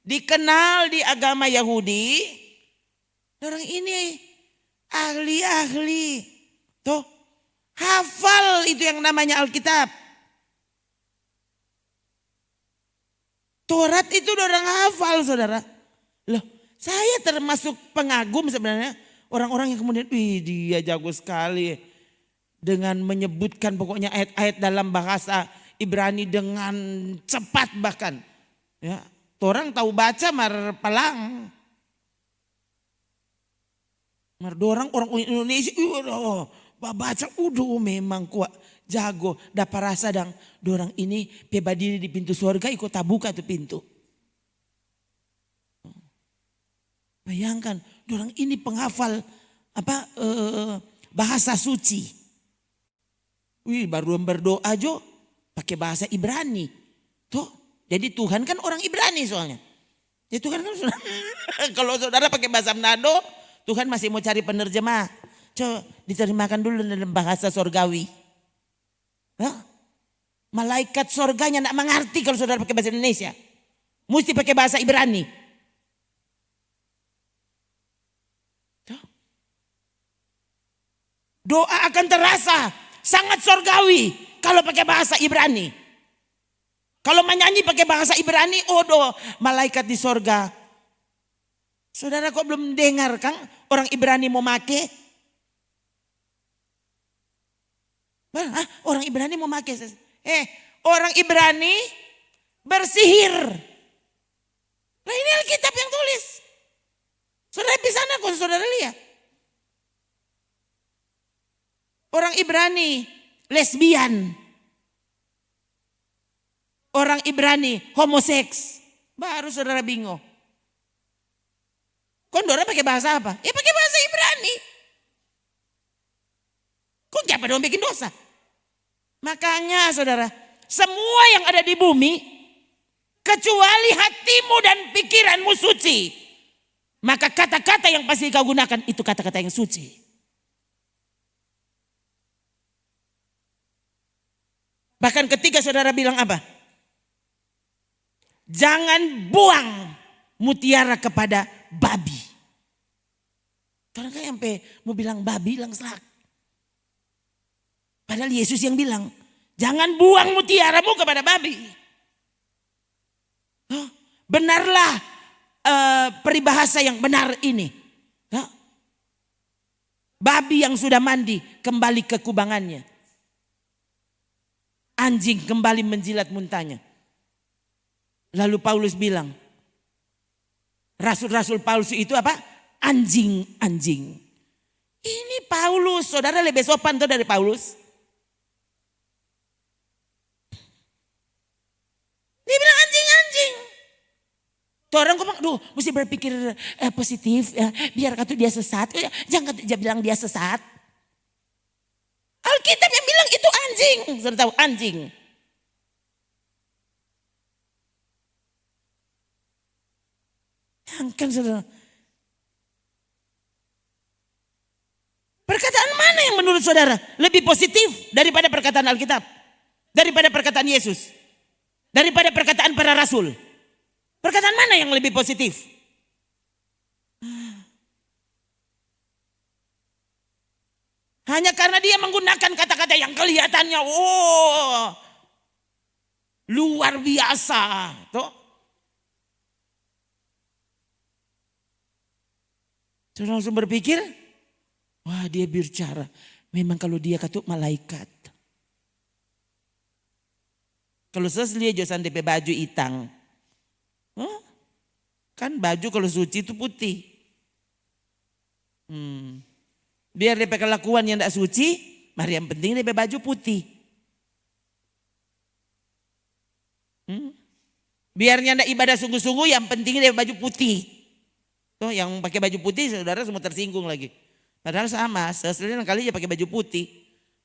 Dikenal di agama Yahudi, dorang ini ahli-ahli. Tuh, hafal itu yang namanya Alkitab. Taurat itu dorang hafal, saudara. Loh, saya termasuk pengagum sebenarnya orang-orang yang kemudian, dia jago sekali dengan menyebutkan pokoknya ayat-ayat dalam bahasa Ibrani dengan cepat bahkan. Ya, orang tahu baca mar palang. Mar dorang orang Indonesia, baca memang kuat, jago, dapat rasa dang dorang ini pebadiri di pintu surga ikut buka tuh pintu. Bayangkan, dorang ini penghafal bahasa suci. Baru berdoa jo pakai bahasa Ibrani. Tuh, jadi Tuhan kan orang Ibrani soalnya. Ya Tuhan kan kalau saudara pakai bahasa Manado, Tuhan masih mau cari penerjemah. Coba diterjemahkan dulu dalam bahasa sorgawi. Hah? Malaikat sorganya tidak mengerti kalau saudara pakai bahasa Indonesia. Mesti pakai bahasa Ibrani. Doa akan terasa sangat sorgawi kalau pakai bahasa Ibrani. Kalau menyanyi pakai bahasa Ibrani, malaikat di sorga. Saudara kok belum dengar kan orang Ibrani mau make? Orang Ibrani mau make. Orang Ibrani bersihir. Nah ini Alkitab yang tulis. Saudara di sana kok saudara lihat. Orang Ibrani lesbian. Orang Ibrani homoseks. Baru saudara bingung. Kok dorang pakai bahasa apa? Ya pakai bahasa Ibrani. Kok siapa dong bikin dosa? Makanya saudara, semua yang ada di bumi kecuali hatimu dan pikiranmu suci, maka kata-kata yang pasti kau gunakan itu kata-kata yang suci. Bahkan ketika saudara bilang apa? Jangan buang mutiara kepada babi. Orang kayak sampai mau bilang babi langsung. Padahal Yesus yang bilang, jangan buang mutiaramu kepada babi. Benarlah peribahasa yang benar ini. Babi yang sudah mandi kembali ke kubangannya. Anjing kembali menjilat muntahnya. Lalu Paulus bilang, rasul-rasul Paulus itu apa? Anjing-anjing. Ini Paulus, saudara lebih sopan tuh dari Paulus. Dia bilang anjing-anjing. Tuh orang ngomong, mesti berpikir positif, biar kata dia sesat. Jangan dia bilang dia sesat. Alkitab yang bilang itu anjing. Saudara tahu anjing. Kan saudara. Perkataan mana yang menurut saudara lebih positif daripada perkataan Alkitab? Daripada perkataan Yesus? Daripada perkataan para rasul? Perkataan mana yang lebih positif? Hanya karena dia menggunakan kata-kata yang kelihatannya luar biasa. Tuh. Saudara langsung berpikir, wah dia bicara. Memang kalau dia katuk malaikat. Kalau sesuai josan DP baju itang. Kan baju kalau suci itu putih. Biar dia kelakuan yang tidak suci, mari yang penting dia baju putih. Biarnya tidak ibadah sungguh-sungguh, yang penting dia baju putih. Tuh, yang pakai baju putih saudara semua tersinggung lagi. Padahal sama, sesekali kali dia pakai baju putih.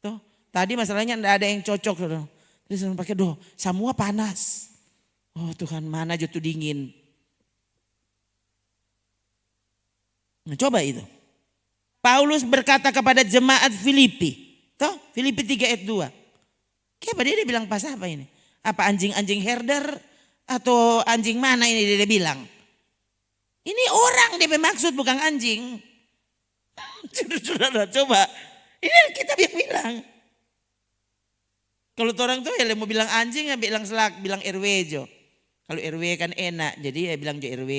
Tuh, tadi masalahnya tidak ada yang cocok, saudara. Terus pakai semua panas. Oh Tuhan, mana jatuh dingin. Nah, coba itu. Paulus berkata kepada jemaat Filipi. Toh, Filipi 3 ayat 2. Kenapa dia bilang pas apa ini? Apa anjing-anjing herder atau anjing mana ini dia bilang? Ini orang dia bermaksud, bukan anjing. Saudara coba. Ini Alkitab yang bilang. Kalau orang tuh ya mau bilang anjing ya bilang selak, bilang RW jo. Kalau RW kan enak, jadi ya bilang jo RW.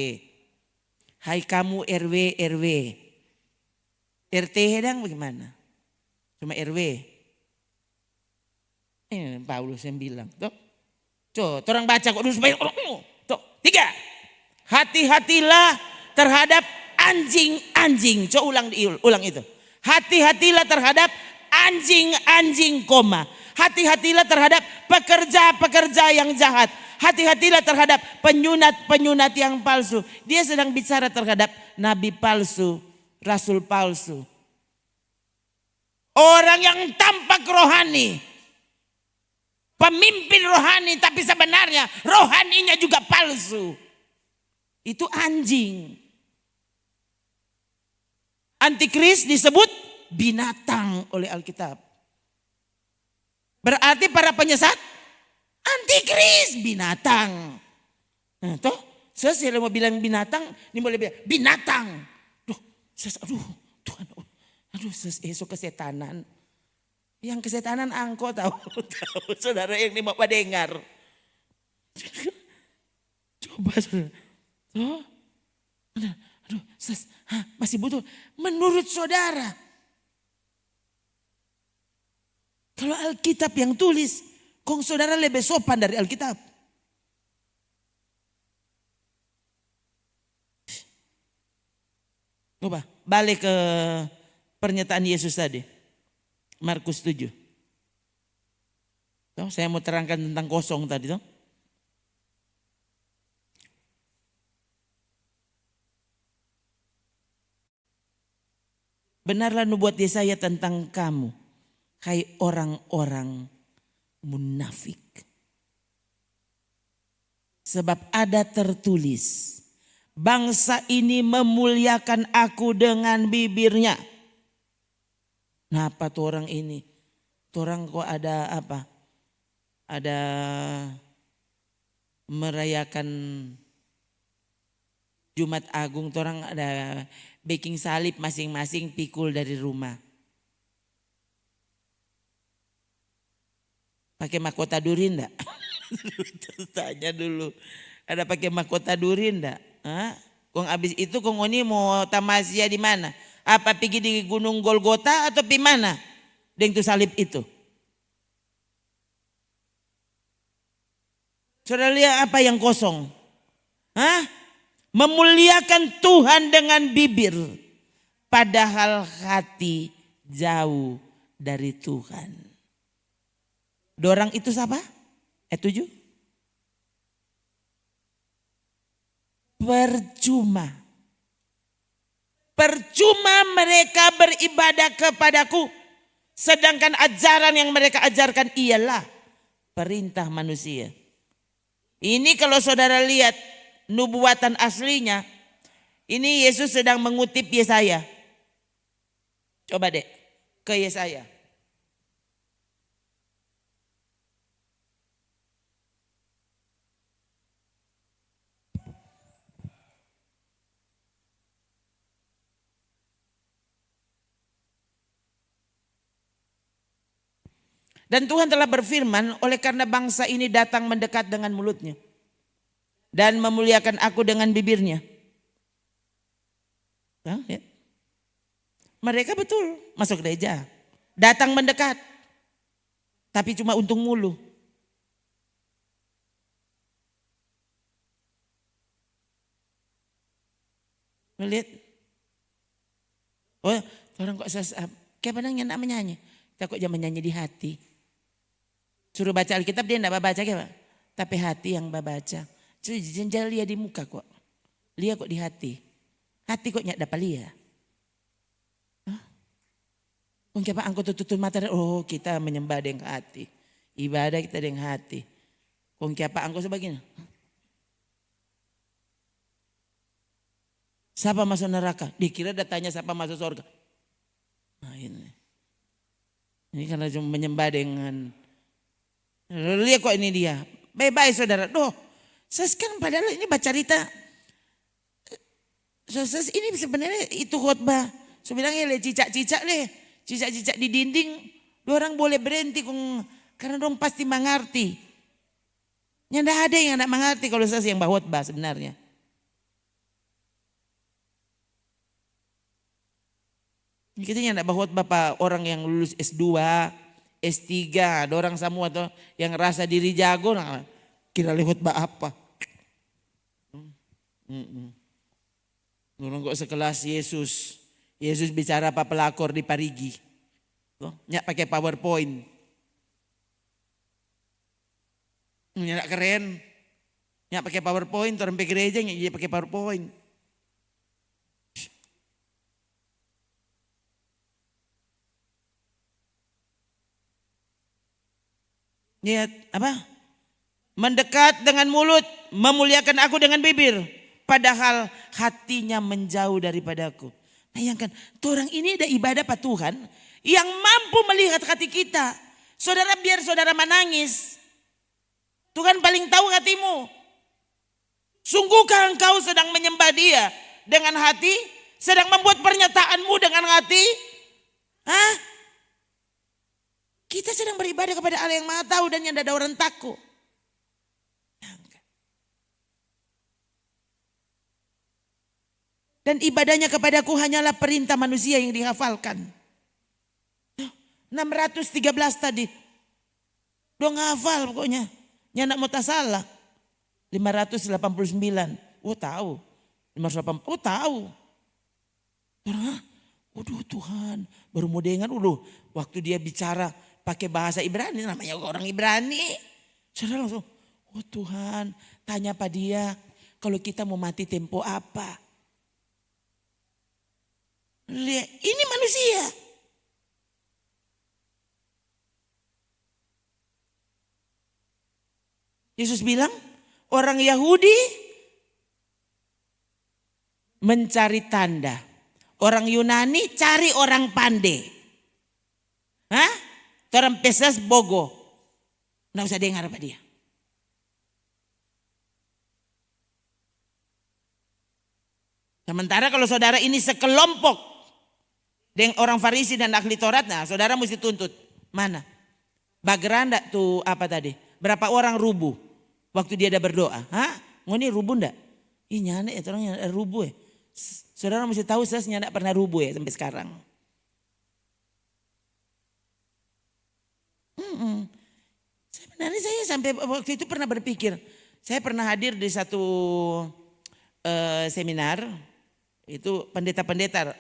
Hai kamu RW, RW. RT hedang bagaimana? Cuma RW. Ini Paulus yang bilang. Tuh, orang baca kok dulu supaya. Tuh, 3. Hati-hatilah terhadap anjing-anjing. Coba ulang itu. Hati-hatilah terhadap anjing-anjing koma. Hati-hatilah terhadap pekerja-pekerja yang jahat. Hati-hatilah terhadap penyunat-penyunat yang palsu. Dia sedang bicara terhadap nabi palsu, rasul palsu. Orang yang tampak rohani. Pemimpin rohani tapi sebenarnya rohaninya juga palsu. Itu anjing. Antikris disebut binatang oleh Alkitab. Berarti para penyesat antikris binatang. Nah, toh saya mau bilang binatang, ini boleh bilang binatang. Tuhan, esok kesetanan. Yang kesetanan angko tahu saudara yang mau dengar. Coba saudara. Masih butuh. Menurut saudara. Kalau Alkitab yang tulis, kong saudara lebih sopan dari Alkitab. Coba balik ke pernyataan Yesus tadi. Markus 7. Tuh, saya mau terangkan tentang kosong tadi. Tuh. Benarlah nubuat Yesaya tentang kamu. Hai orang-orang munafik. Sebab ada tertulis, bangsa ini memuliakan aku dengan bibirnya. Nah apa tuh orang ini? Tuh orang kok ada apa? Ada merayakan Jumat Agung. Tuh orang ada baking salib masing-masing pikul dari rumah. Pakai mahkota duri enggak? Tanya dulu. Ada pakai mahkota duri enggak? Kong abis itu kong ini mau tamasya di mana? Apa pergi di Gunung Golgota atau di mana? Dengan salib itu. Saudara lihat apa yang kosong? Memuliakan Tuhan dengan bibir. Padahal hati jauh dari Tuhan. Dorang itu siapa? 7. Percuma. Percuma mereka beribadah kepadaku. Sedangkan ajaran yang mereka ajarkan ialah perintah manusia. Ini kalau saudara lihat nubuatan aslinya. Ini Yesus sedang mengutip Yesaya. Coba deh ke Yesaya. Dan Tuhan telah berfirman, oleh karena bangsa ini datang mendekat dengan mulutnya. Dan memuliakan aku dengan bibirnya. Nah, ya. Mereka betul masuk gereja. Datang mendekat. Tapi cuma untung mulu. Melihat. Oh, orang kok kayak padang nak menyanyi. Kita kok jangan menyanyi di hati. Suruh baca Alkitab dia enggak baca kayak, tapi hati yang baca. Jangan lihat di muka kok. Lihat kok di hati. Hati kok nyak dapat lihat. Mungkin apa angkut tutup mata, oh kita menyembah dengan hati. Ibadah kita dengan hati. Mungkin apa angkut sebagainya. Siapa masuk neraka? Dikira datanya siapa masuk surga. Nah ini karena cuma menyembah dengan. Lihat kok ini dia. Bye-bye saudara. Doh, sekarang padahal ini baca cerita. Ini sebenarnya itu khotbah. Sebenarnya cicak-cicak leh. Cicak-cicak di dinding, orang boleh berhenti karena dong pasti mengerti. Nggak ada yang tidak mengerti kalau saya yang khotbah sebenarnya. Kita yang tidak khotbah Pak, orang yang lulus S2, S3, ada orang semua tuh yang rasa diri jago, nah, kira khotbah apa? Orang kok sekelas Yesus. Yesus bicara apa pelakor di Parigi. Nyak pakai PowerPoint. Nyak keren. Nyak pakai PowerPoint, orang pergi gereja nyak pakai PowerPoint. Lihat apa? Mendekat dengan mulut, memuliakan aku dengan bibir. Padahal hatinya menjauh daripadaku. Bayangkan, orang ini ada ibadah Pak Tuhan yang mampu melihat hati kita. Saudara biar saudara menangis. Tuhan paling tahu hatimu. Sungguhkah engkau sedang menyembah dia dengan hati? Sedang membuat pernyataanmu dengan hati? Hah? Kita sedang beribadah kepada Allah yang Maha Tahu dan yang tidak ada orang takut. Dan ibadahnya kepadaku hanyalah perintah manusia yang dihafalkan. 613 tadi. Dong hafal pokoknya. Nyanak mau tak salah. 589. Oh tahu. 580. Oh tahu. Waduh Tuhan. Baru mau dengar dulu. Waktu dia bicara pakai bahasa Ibrani. Namanya orang Ibrani. Saudara langsung. Oh Tuhan. Tanya pada dia. Kalau kita mau mati tempo apa? Lihat, ini manusia. Yesus bilang, orang Yahudi mencari tanda. Orang Yunani cari orang pandai. Hah? Orang pesas bogo. Nggak usah dengar apa dia. Sementara kalau saudara ini sekelompok dengan orang Farisi dan ahli Taurat, nah saudara mesti tuntut. Mana? Bageranda tuh apa tadi? Berapa orang rubuh waktu dia ada berdoa? Hah? Ngoni rubuh ndak? Ih nyana ya orang rubuh ya. Saudara mesti tahu saya nyana pernah rubuh ya sampai sekarang. Sebenarnya saya sampai waktu itu pernah berpikir. Saya pernah hadir di satu seminar. Itu pendeta-pendeta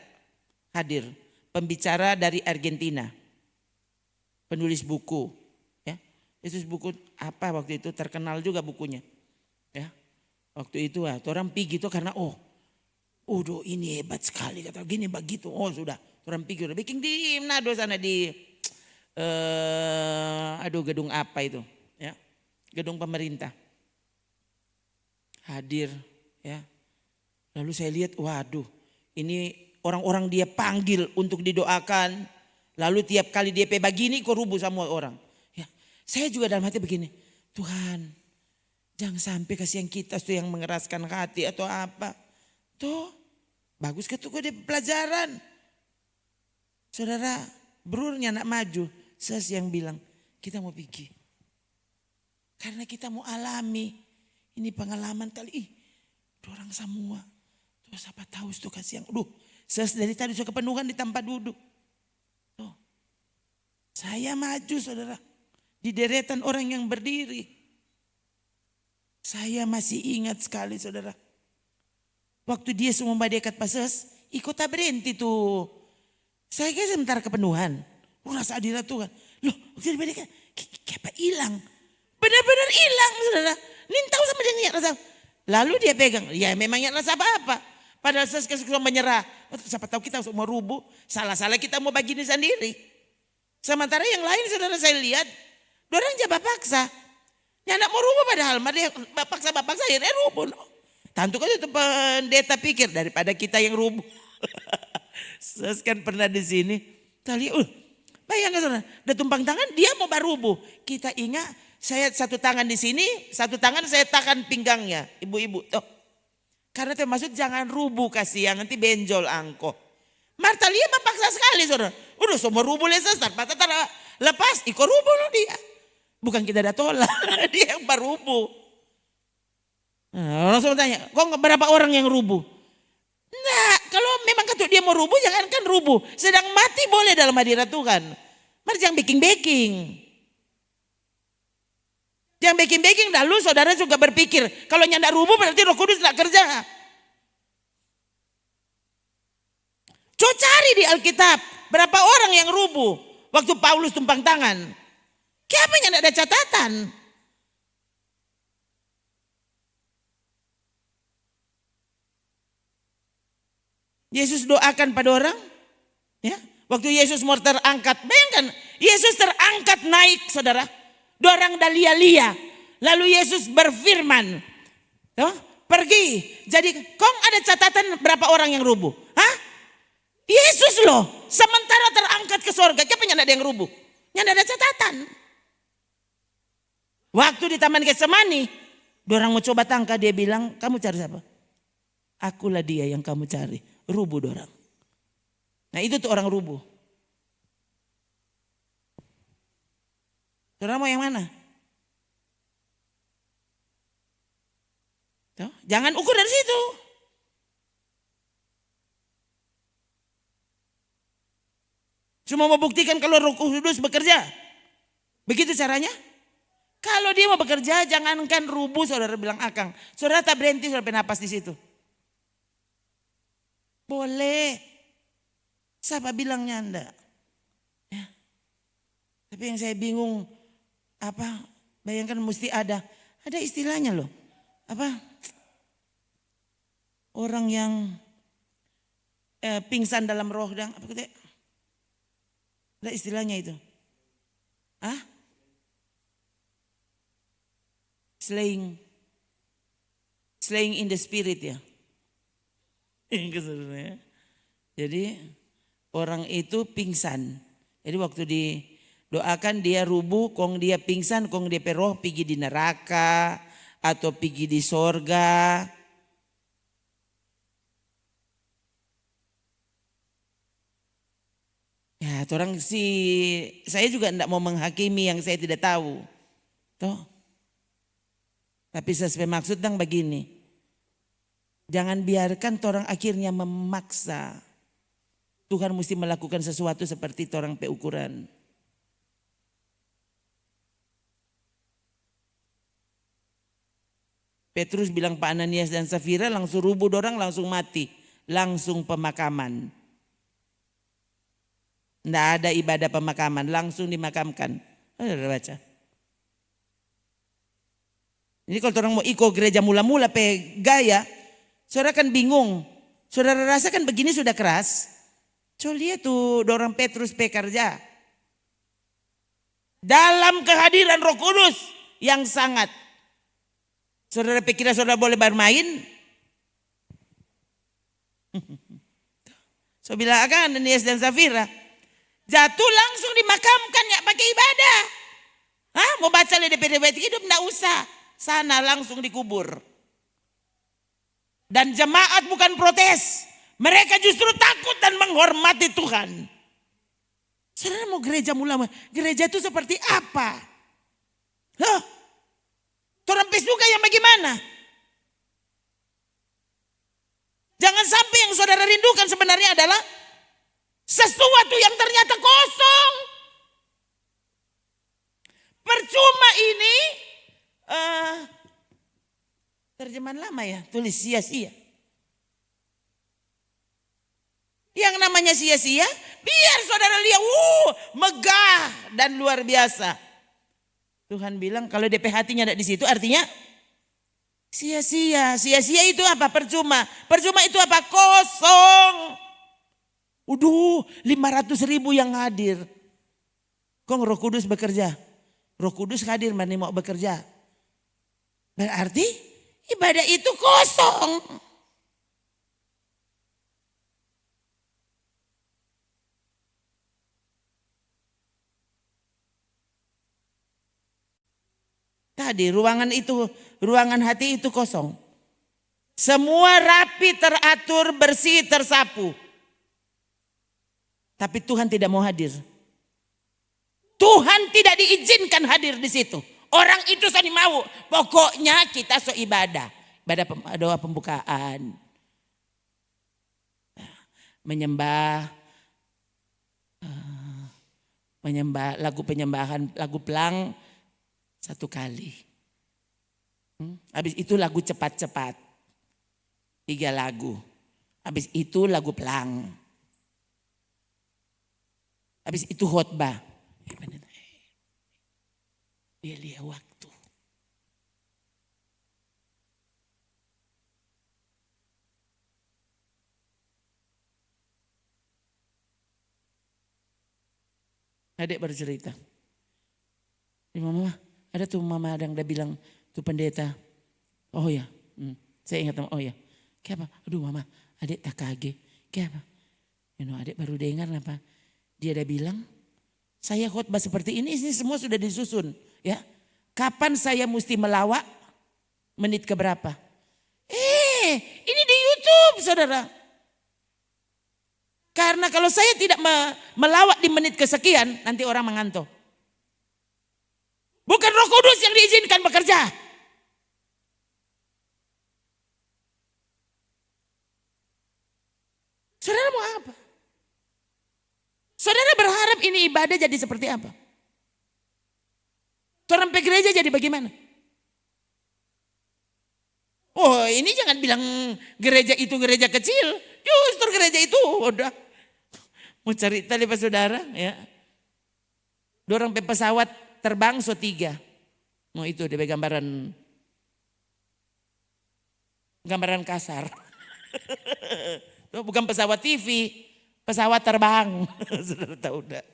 hadir. Pembicara dari Argentina, penulis buku, ya, itu buku apa waktu itu terkenal juga bukunya, ya, waktu itu orang pergi itu karena udah ini hebat sekali kata gini begitu, sudah orang pergi udah bikin di Manado sana di, gedung apa itu, ya, gedung pemerintah, hadir, ya, lalu saya lihat, waduh, ini orang-orang dia panggil untuk didoakan. Lalu tiap kali dia begini kok rubuh semua orang. Ya, saya juga dalam hati begini. Tuhan jangan sampai kasihan kita tuh yang mengeraskan hati atau apa. Tuh bagus ketuk dia pelajaran. Saudara berurnya anak maju. Saya yang bilang kita mau pergi. Karena kita mau alami. Ini pengalaman kali. Orang semua. Tuh siapa tahu tuh kasihan. Dari tadi sudah kepenuhan di tempat duduk. Tuh. Saya maju saudara. Di deretan orang yang berdiri. Saya masih ingat sekali saudara. Waktu dia semua dekat pases. Ikut berhenti tuh. Saya kira sementara kepenuhan. Rasa hadirat Tuhan. Loh, waktu mereka kayak hilang. Benar-benar hilang, saudara. Lintau sama dia nggak rasa. Lalu dia pegang, ya memang nggak rasa apa-apa. Padahal sesuatu menyerah. Siapa tahu kita mau rubuh, salah-salah kita mau bagi diri sendiri. Sementara yang lain saudara saya lihat, orang jabah paksa. Yang nak mau rubuh padahal, dia paksa akhirnya rubuh. No. Tentu kan itu pendeta pikir daripada kita yang rubuh. Saya kan pernah di sini, tadi, bayangkan saudara, udah tumpang tangan dia mau barubuh. Kita ingat, saya satu tangan di sini, satu tangan saya tahan pinggangnya, ibu-ibu. Tuh. Karena termasuk jangan rubuh kasihan, nanti benjol angko. Marta Lia paksa sekali saudara. Udah semua rubuh lesas, mata lepas, ikut rubuh loh dia. Bukan kita ada tolak, dia yang barubuh. Nah, orang semua tanya, kok berapa orang yang rubuh? Nah, kalau memang ketuk dia mau rubuh, jangankan rubuh. Sedang mati boleh dalam hadirat Tuhan. Mari jangan baking-baking. Jangan baking-baking, lalu saudara juga berpikir, kalau nyanda rubuh berarti Roh Kudus tidak kerja. Coba cari di Alkitab, berapa orang yang rubuh waktu Paulus tumpang tangan. Kenapa tidak ada catatan? Yesus doakan pada orang, ya. Waktu Yesus mau terangkat, bayangkan Yesus terangkat naik saudara. Dorang dah lia-lia. Lalu Yesus berfirman. Pergi. Jadi kong ada catatan berapa orang yang rubuh? Hah? Yesus loh. Sementara terangkat ke sorga. Kenapa tidak ada yang rubuh? Tidak ada catatan. Waktu di Taman Getsemani. Dorang mau coba tangkap. Dia bilang kamu cari siapa? Akulah dia yang kamu cari. Rubuh dorang. Nah itu tuh orang rubuh. Saudara mau yang mana? Tuh, jangan ukur dari situ. Cuma mau buktikan kalau Roh Kudus bekerja. Begitu caranya? Kalau dia mau bekerja, jangankan rubuh saudara bilang akang. Saudara tak berhenti, saudara bernapas di situ. Boleh. Siapa bilangnya enggak? Ya. Tapi yang saya bingung, bayangkan mesti ada istilahnya loh. Orang yang pingsan dalam roh dan ada istilahnya itu. Slaying in the spirit ya. Jadi orang itu pingsan. Jadi waktu doakan dia rubuh, kong dia pingsan, kong dia peroh pergi di neraka atau pergi di sorga. Ya, orang saya juga tidak mau menghakimi yang saya tidak tahu. Toh. Tapi sesuai maksud dan begini. Jangan biarkan orang akhirnya memaksa. Tuhan mesti melakukan sesuatu seperti orang peukuran. Petrus bilang Pak Ananias dan Safira langsung rubuh dorang langsung mati. Langsung pemakaman. Tidak ada ibadah pemakaman, langsung dimakamkan. Ada baca. Ini kalau orang mau ikut gereja mula-mula gaya, saudara kan bingung. Saudara rasakan begini sudah keras. Coba lihat tuh orang Petrus kerja. Dalam kehadiran Roh Kudus yang sangat. Saudara pikir saudara boleh bermain? So bilang akan Ananias dan Safira. Jatuh langsung dimakamkan ya pakai ibadah. Mau baca di DPD hidup enggak usah. Sana langsung dikubur. Dan jemaat bukan protes. Mereka justru takut dan menghormati Tuhan. Saudara mau gereja mula, gereja itu seperti apa? Orang juga yang bagaimana? Jangan sampai yang saudara rindukan sebenarnya adalah sesuatu yang ternyata kosong. Percuma ini terjemahan lama ya, tulis sia-sia. Yang namanya sia-sia, biar saudara lihat, megah dan luar biasa. Tuhan bilang kalau DP hatinya ada di situ artinya sia-sia. Sia-sia itu apa? Percuma. Percuma itu apa? Kosong. 500.000 yang hadir. Kok Roh Kudus bekerja? Roh Kudus hadir, mana mau bekerja? Berarti ibadah itu kosong. Tadi ruangan hati itu kosong. Semua rapi, teratur, bersih, tersapu. Tapi Tuhan tidak mau hadir. Tuhan tidak diizinkan hadir di situ. Orang itu sani mau. Pokoknya kita ibadah. Ibadah doa pembukaan. Menyembah lagu penyembahan, lagu pelang 1 kali. Habis itu lagu cepat-cepat. 3 lagu. Habis itu lagu pelang. Habis itu khotbah. Dia lihat waktu. Adik bercerita. Mama, ada tuh mama yang udah bilang tuh pendeta. Oh ya, saya ingat oh ya. Kayak apa? Aduh mama, adik tak kaget. Kayak apa? Adik baru dengar apa? Dia udah bilang, saya khotbah seperti ini semua sudah disusun. Ya, kapan saya mesti melawak? Menit keberapa? Ini di YouTube saudara. Karena kalau saya tidak melawak di menit kesekian, nanti orang mengantuk. Bukan Roh Kudus yang diizinkan bekerja. Saudara mau apa? Saudara berharap ini ibadah jadi seperti apa? Orang pergi gereja jadi bagaimana? Oh ini jangan bilang gereja itu gereja kecil. Justru gereja itu udah. Mau cerita nih Pak Saudara ya. Dorang pesawat terbang 3. Mau itu dia gambaran kasar. Bukan pesawat TV, pesawat terbang. Saudara tahu udah.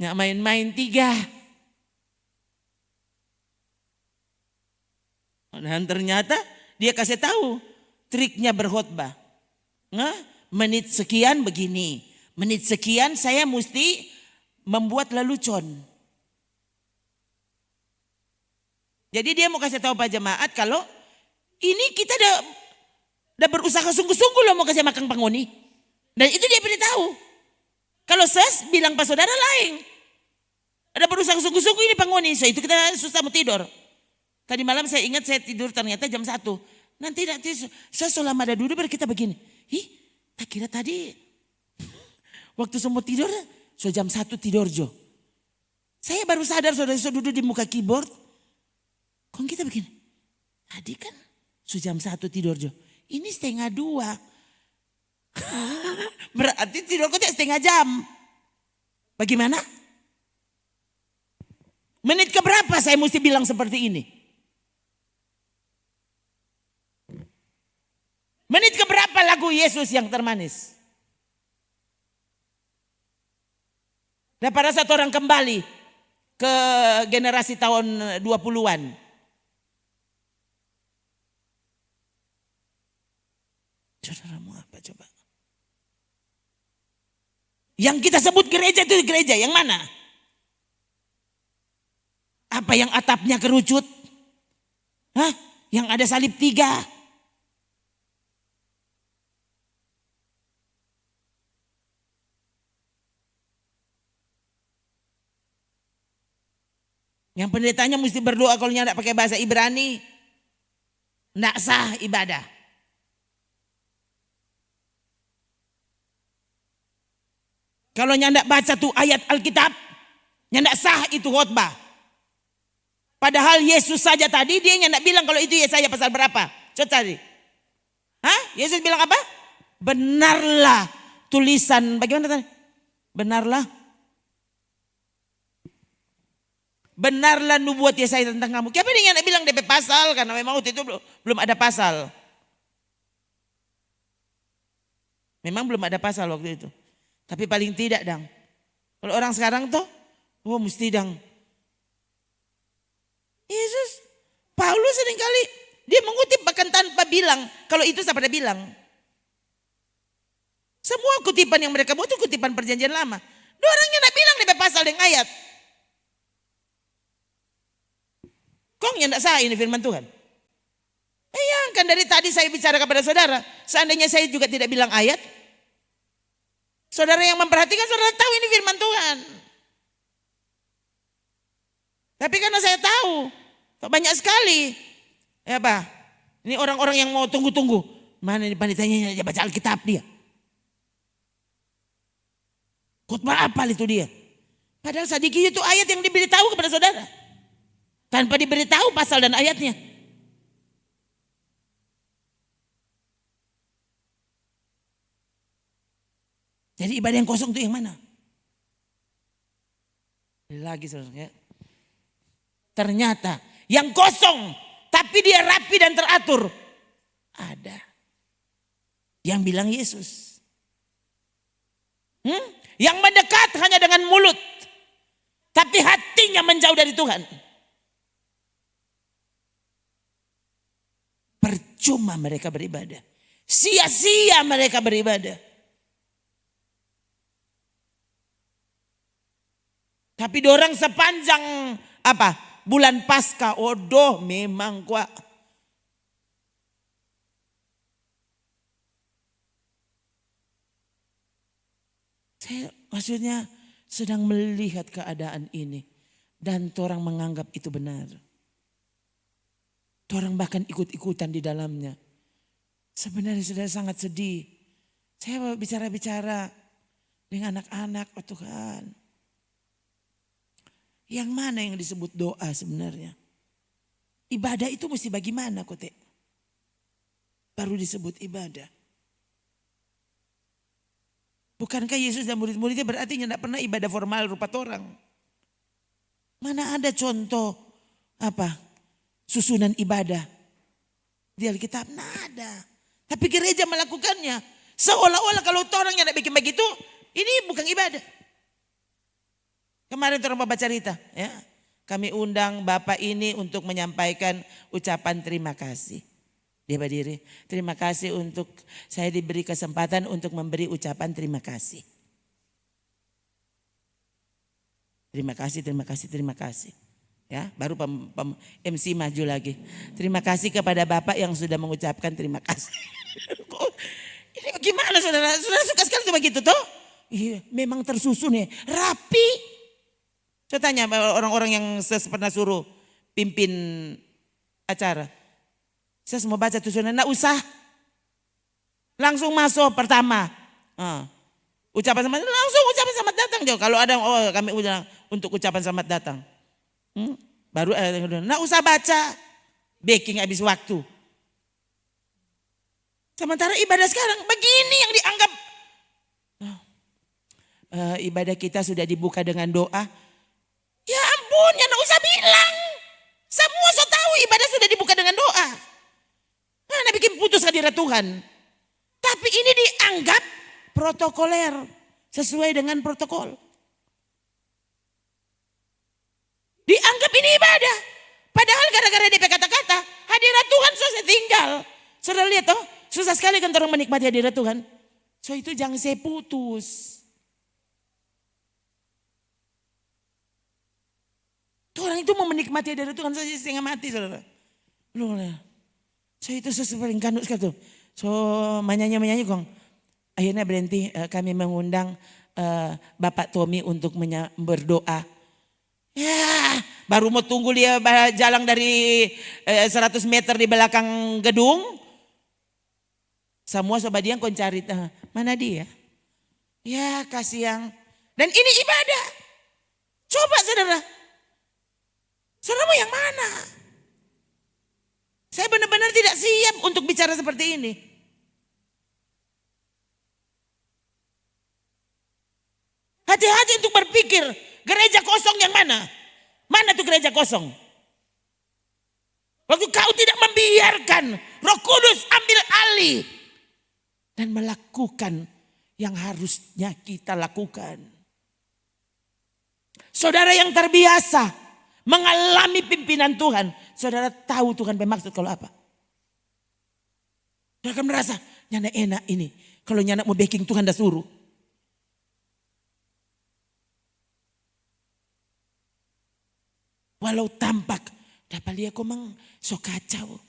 Nggak main-main 3. Dan ternyata dia kasih tahu triknya berkhotbah. Menit sekian begini, menit sekian saya mesti membuat lelucon. Jadi dia mau kasih tahu Pak Jemaat kalau ini kita udah berusaha sungguh-sungguh loh mau kasih makan penghuni. Dan itu dia beritahu. Kalau ses bilang Pak Saudara lain. Ada berusaha sungguh-sungguh ini penghuni. So itu kita susah mau tidur. Tadi malam saya ingat saya tidur ternyata jam 1. Nanti saya selama ada duduk baru kita begini. Tak kira tadi waktu semua tidur jam 1 tidur Jo. Saya baru sadar saudara duduk di muka keyboard. Kok kita begini? Tadi kan jam 1 tidur Jo. Ini 1:30. Berarti tidurku tidak 1/2 jam. Bagaimana? Menit keberapa saya mesti bilang seperti ini? Menit keberapa lagu Yesus yang termanis? Dan pada saat orang kembali ke generasi tahun 20-an. Saudara mau apa coba? Yang kita sebut gereja itu gereja yang mana? Apa yang atapnya kerucut? Yang ada salib 3. Yang pendetanya mesti berdoa kalau tidak pakai bahasa Ibrani. Tidak sah ibadah. Kalau tidak baca tuh ayat Alkitab. Tidak sah itu khotbah. Padahal Yesus saja tadi dia tidak bilang kalau itu Yesaya pasal berapa. Coba cari. Yesus bilang apa? Benarlah tulisan, bagaimana tadi? Benarlah nubuat Yesaya tentang kamu. Siapa yang bilang DP pasal? Karena memang waktu itu belum ada pasal. Memang belum ada pasal waktu itu. Tapi paling tidak dang. Kalau orang sekarang tuh, mesti dang. Yesus, Paulus seringkali dia mengutip bahkan tanpa bilang. Kalau itu saya pada bilang. Semua kutipan yang mereka buat itu kutipan perjanjian lama. Dua orangnya nak bilang DP pasal dengan ayat. Kok nggak sah ini firman Tuhan? Kan dari tadi saya bicara kepada saudara. Seandainya saya juga tidak bilang ayat. Saudara yang memperhatikan, saudara tahu ini firman Tuhan. Tapi karena saya tahu. Banyak sekali. Ini orang-orang yang mau tunggu-tunggu. Mana ini panitianya dia baca Alkitab dia. Khotbah apa itu dia? Padahal sedikit itu ayat yang diberitahu kepada saudara. Tanpa diberitahu pasal dan ayatnya. Jadi ibadah yang kosong itu yang mana? Lagi saudara. Ternyata yang kosong tapi dia rapi dan teratur. Ada. Yang bilang Yesus. Yang mendekat hanya dengan mulut. Tapi hatinya menjauh dari Tuhan. Percuma mereka beribadah. Sia-sia mereka beribadah. Tapi dorang sepanjang bulan Paskah, memang kuat. Saya maksudnya sedang melihat keadaan ini dan orang menganggap itu benar. Orang bahkan ikut-ikutan di dalamnya. Sebenarnya sudah sangat sedih. Saya bicara-bicara dengan anak-anak, Tuhan. Yang mana yang disebut doa sebenarnya? Ibadah itu mesti bagaimana kote? Baru disebut ibadah. Bukankah Yesus dan murid-muridnya berarti tidak pernah ibadah formal rupa orang? Mana ada contoh susunan ibadah di Alkitab? Nah ada. Tapi gereja melakukannya. Seolah-olah kalau orang yang tidak bikin begitu, ini bukan ibadah. Kemarin orang baca cerita, ya. Kami undang Bapak ini untuk menyampaikan ucapan terima kasih. Dia berdiri, terima kasih untuk saya diberi kesempatan untuk memberi ucapan terima kasih. Terima kasih, terima kasih, terima kasih. Ya, baru MC maju lagi. Terima kasih kepada Bapak yang sudah mengucapkan terima kasih. Ini bagaimana saudara? Saudara suka sekali tuh begitu toh? Iya, memang tersusun ya, rapi. Saya tanya orang-orang yang saya pernah suruh pimpin acara. Saya semua baca tulisannya, enggak usah. Langsung masuk pertama. Ucapan selamat, langsung ucapan selamat datang. Kalau ada kami udah untuk ucapan selamat datang. Baru enggak usah baca. Baking habis waktu. Sementara ibadah sekarang begini yang dianggap. Ibadah kita sudah dibuka dengan doa. Ya ampun, ya enggak usah bilang. Semua so tahu ibadah sudah dibuka dengan doa. Mana bikin putus hadirat Tuhan. Tapi ini dianggap protokoler. Sesuai dengan protokol. Dianggap ini ibadah. Padahal gara-gara DP kata-kata, hadirat Tuhan susah tinggal. Saudara lihat toh, susah sekali kan orang menikmati hadirat Tuhan. So itu jangan saya putus. Orang itu mau menikmati hadirat Tuhan saja setengah mati saudara. So itu sesuai dengan kanut sekali tuh. So menyanyi kong. Akhirnya berhenti kami mengundang Bapak Tommy untuk berdoa. Ya baru mau tunggu dia jalan dari 100 meter di belakang gedung. Semua sobat dia cari mana dia. Ya kasih yang. Dan ini ibadah. Coba saudara. Saudara mau yang mana? Saya benar-benar tidak siap untuk bicara seperti ini. pikir gereja kosong yang mana? Mana tuh gereja kosong? Waktu kau tidak membiarkan Roh Kudus ambil alih dan melakukan yang harusnya kita lakukan. Saudara yang terbiasa mengalami pimpinan Tuhan, saudara tahu Tuhan bermaksud kalau apa? Saudara akan merasa, nyana enak ini. Kalau nyana mau backing Tuhan dah suruh. Walau tampak, dapat lihat kau mang so kacau.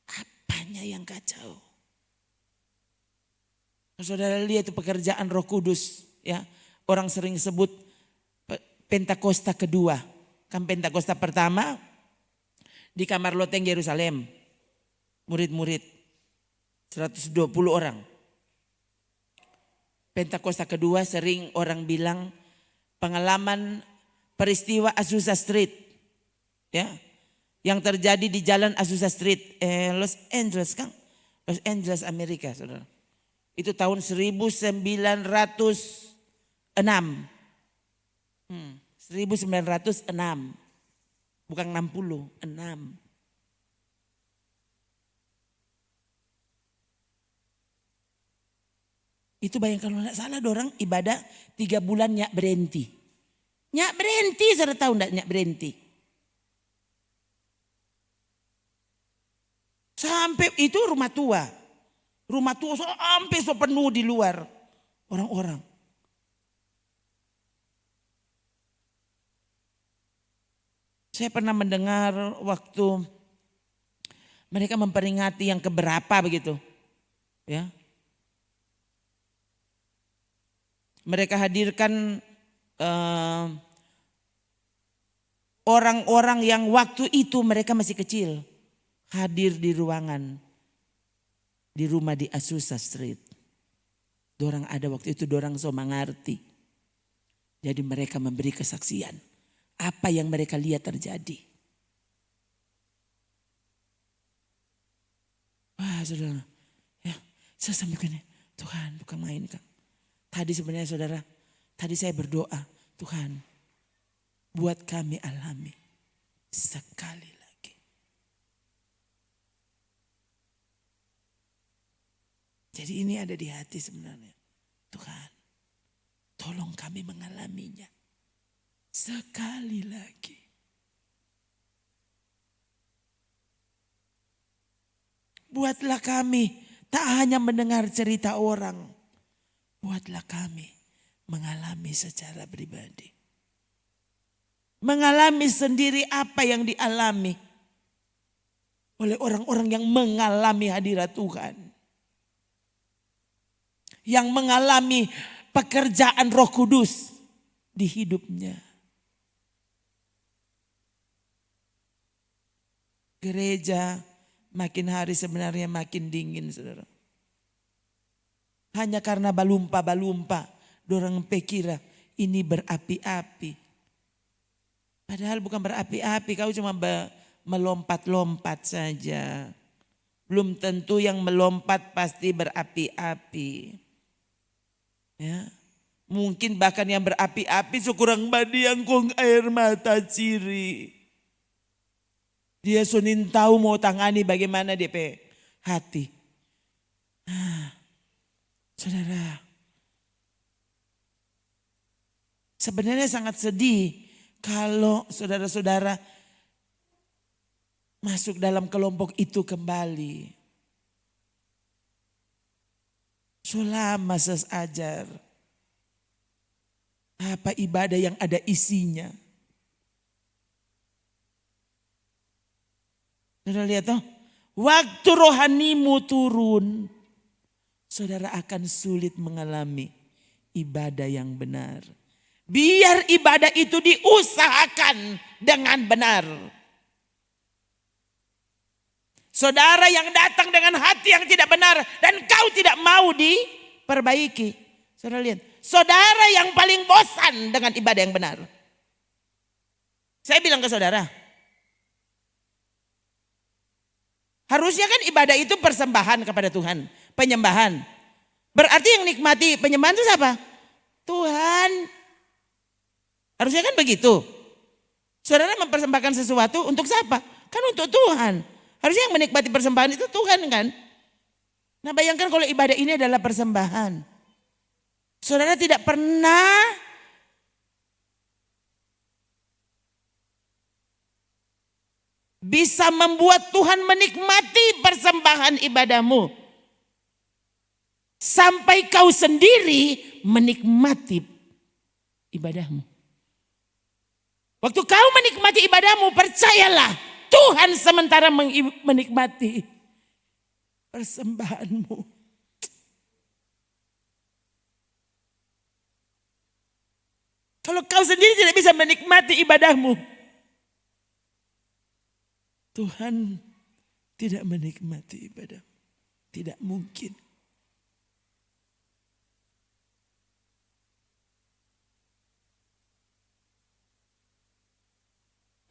Apanya yang kacau? Saudara lihat itu pekerjaan Roh Kudus, ya. Orang sering sebut Pentakosta kedua. Kan Pentakosta pertama di kamar loteng Yerusalem. Murid-murid 120 orang. Pentakosta kedua sering orang bilang pengalaman peristiwa Azusa Street. Ya. Yang terjadi di jalan Azusa Street Los Angeles, kan? Los Angeles Amerika, saudara. Itu tahun 1906. 1906. Bukan 60, 6. Itu bayangkan kalau tidak salah dorang ibadah 3 bulan nyak berhenti. Nyak berhenti, saudara tahu enggak nyak berhenti? Sampai itu rumah tua. Rumah tua sampai so penuh di luar orang-orang. Saya pernah mendengar waktu mereka memperingati yang keberapa begitu. Ya. Mereka hadirkan orang-orang yang waktu itu mereka masih kecil. Hadir di ruangan. Di rumah di Azusa Street. Dorang ada waktu itu, dorang so mengerti. Jadi mereka memberi kesaksian. Apa yang mereka lihat terjadi. Wah saudara. Ya, saya sampaikan, Tuhan bukan main kan. Tadi sebenarnya saudara, tadi saya berdoa, Tuhan buat kami alami sekali lagi. Jadi ini ada di hati sebenarnya. Tuhan, tolong kami mengalaminya sekali lagi. Buatlah kami tak hanya mendengar cerita orang. Buatlah kami mengalami secara pribadi. Mengalami sendiri apa yang dialami oleh orang-orang yang mengalami hadirat Tuhan. Yang mengalami pekerjaan Roh Kudus di hidupnya. Gereja makin hari sebenarnya makin dingin, saudara. Hanya karena balumpa-balumpa, dorang pikir ini berapi-api. Padahal bukan berapi-api, kau cuma melompat-lompat saja. Belum tentu yang melompat pasti berapi-api. Ya. Mungkin bahkan yang berapi-api sekurang badiang kong air mata ciri. Dia sunin tahu mau tangani bagaimana DP hati. Saudara, sebenarnya sangat sedih kalau saudara-saudara masuk dalam kelompok itu kembali. Selama sesajar, apa ibadah yang ada isinya. Saudara lihat toh, waktu rohanimu turun, saudara akan sulit mengalami ibadah yang benar. Biar ibadah itu diusahakan dengan benar. Saudara yang datang dengan hati yang tidak benar dan kau tidak mau diperbaiki. Saudara lihat, saudara yang paling bosan dengan ibadah yang benar. Saya bilang ke saudara, harusnya kan ibadah itu persembahan kepada Tuhan, penyembahan. Berarti yang nikmati penyembahan itu siapa? Tuhan. Harusnya kan begitu. Saudara mempersembahkan sesuatu untuk siapa? Kan untuk Tuhan. Harusnya yang menikmati persembahan itu Tuhan kan. Nah bayangkan kalau ibadah ini adalah persembahan. Saudara tidak pernah bisa membuat Tuhan menikmati persembahan ibadahmu. Sampai kau sendiri menikmati ibadahmu. Waktu kau menikmati ibadahmu, percayalah Tuhan sementara menikmati persembahanmu. Kalau kau sendiri tidak bisa menikmati ibadahmu, Tuhan tidak menikmati ibadahmu. Tidak mungkin.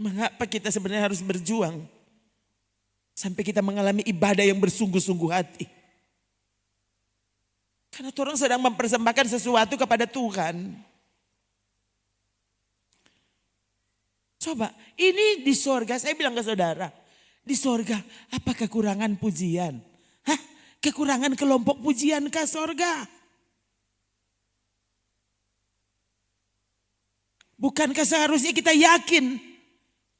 Mengapa kita sebenarnya harus berjuang sampai kita mengalami ibadah yang bersungguh-sungguh hati? Karena orang sedang mempersembahkan sesuatu kepada Tuhan. Coba, ini di sorga, saya bilang ke saudara, di sorga apa kekurangan pujian? Hah? Kekurangan kelompok pujian ke sorga? Bukankah seharusnya kita yakin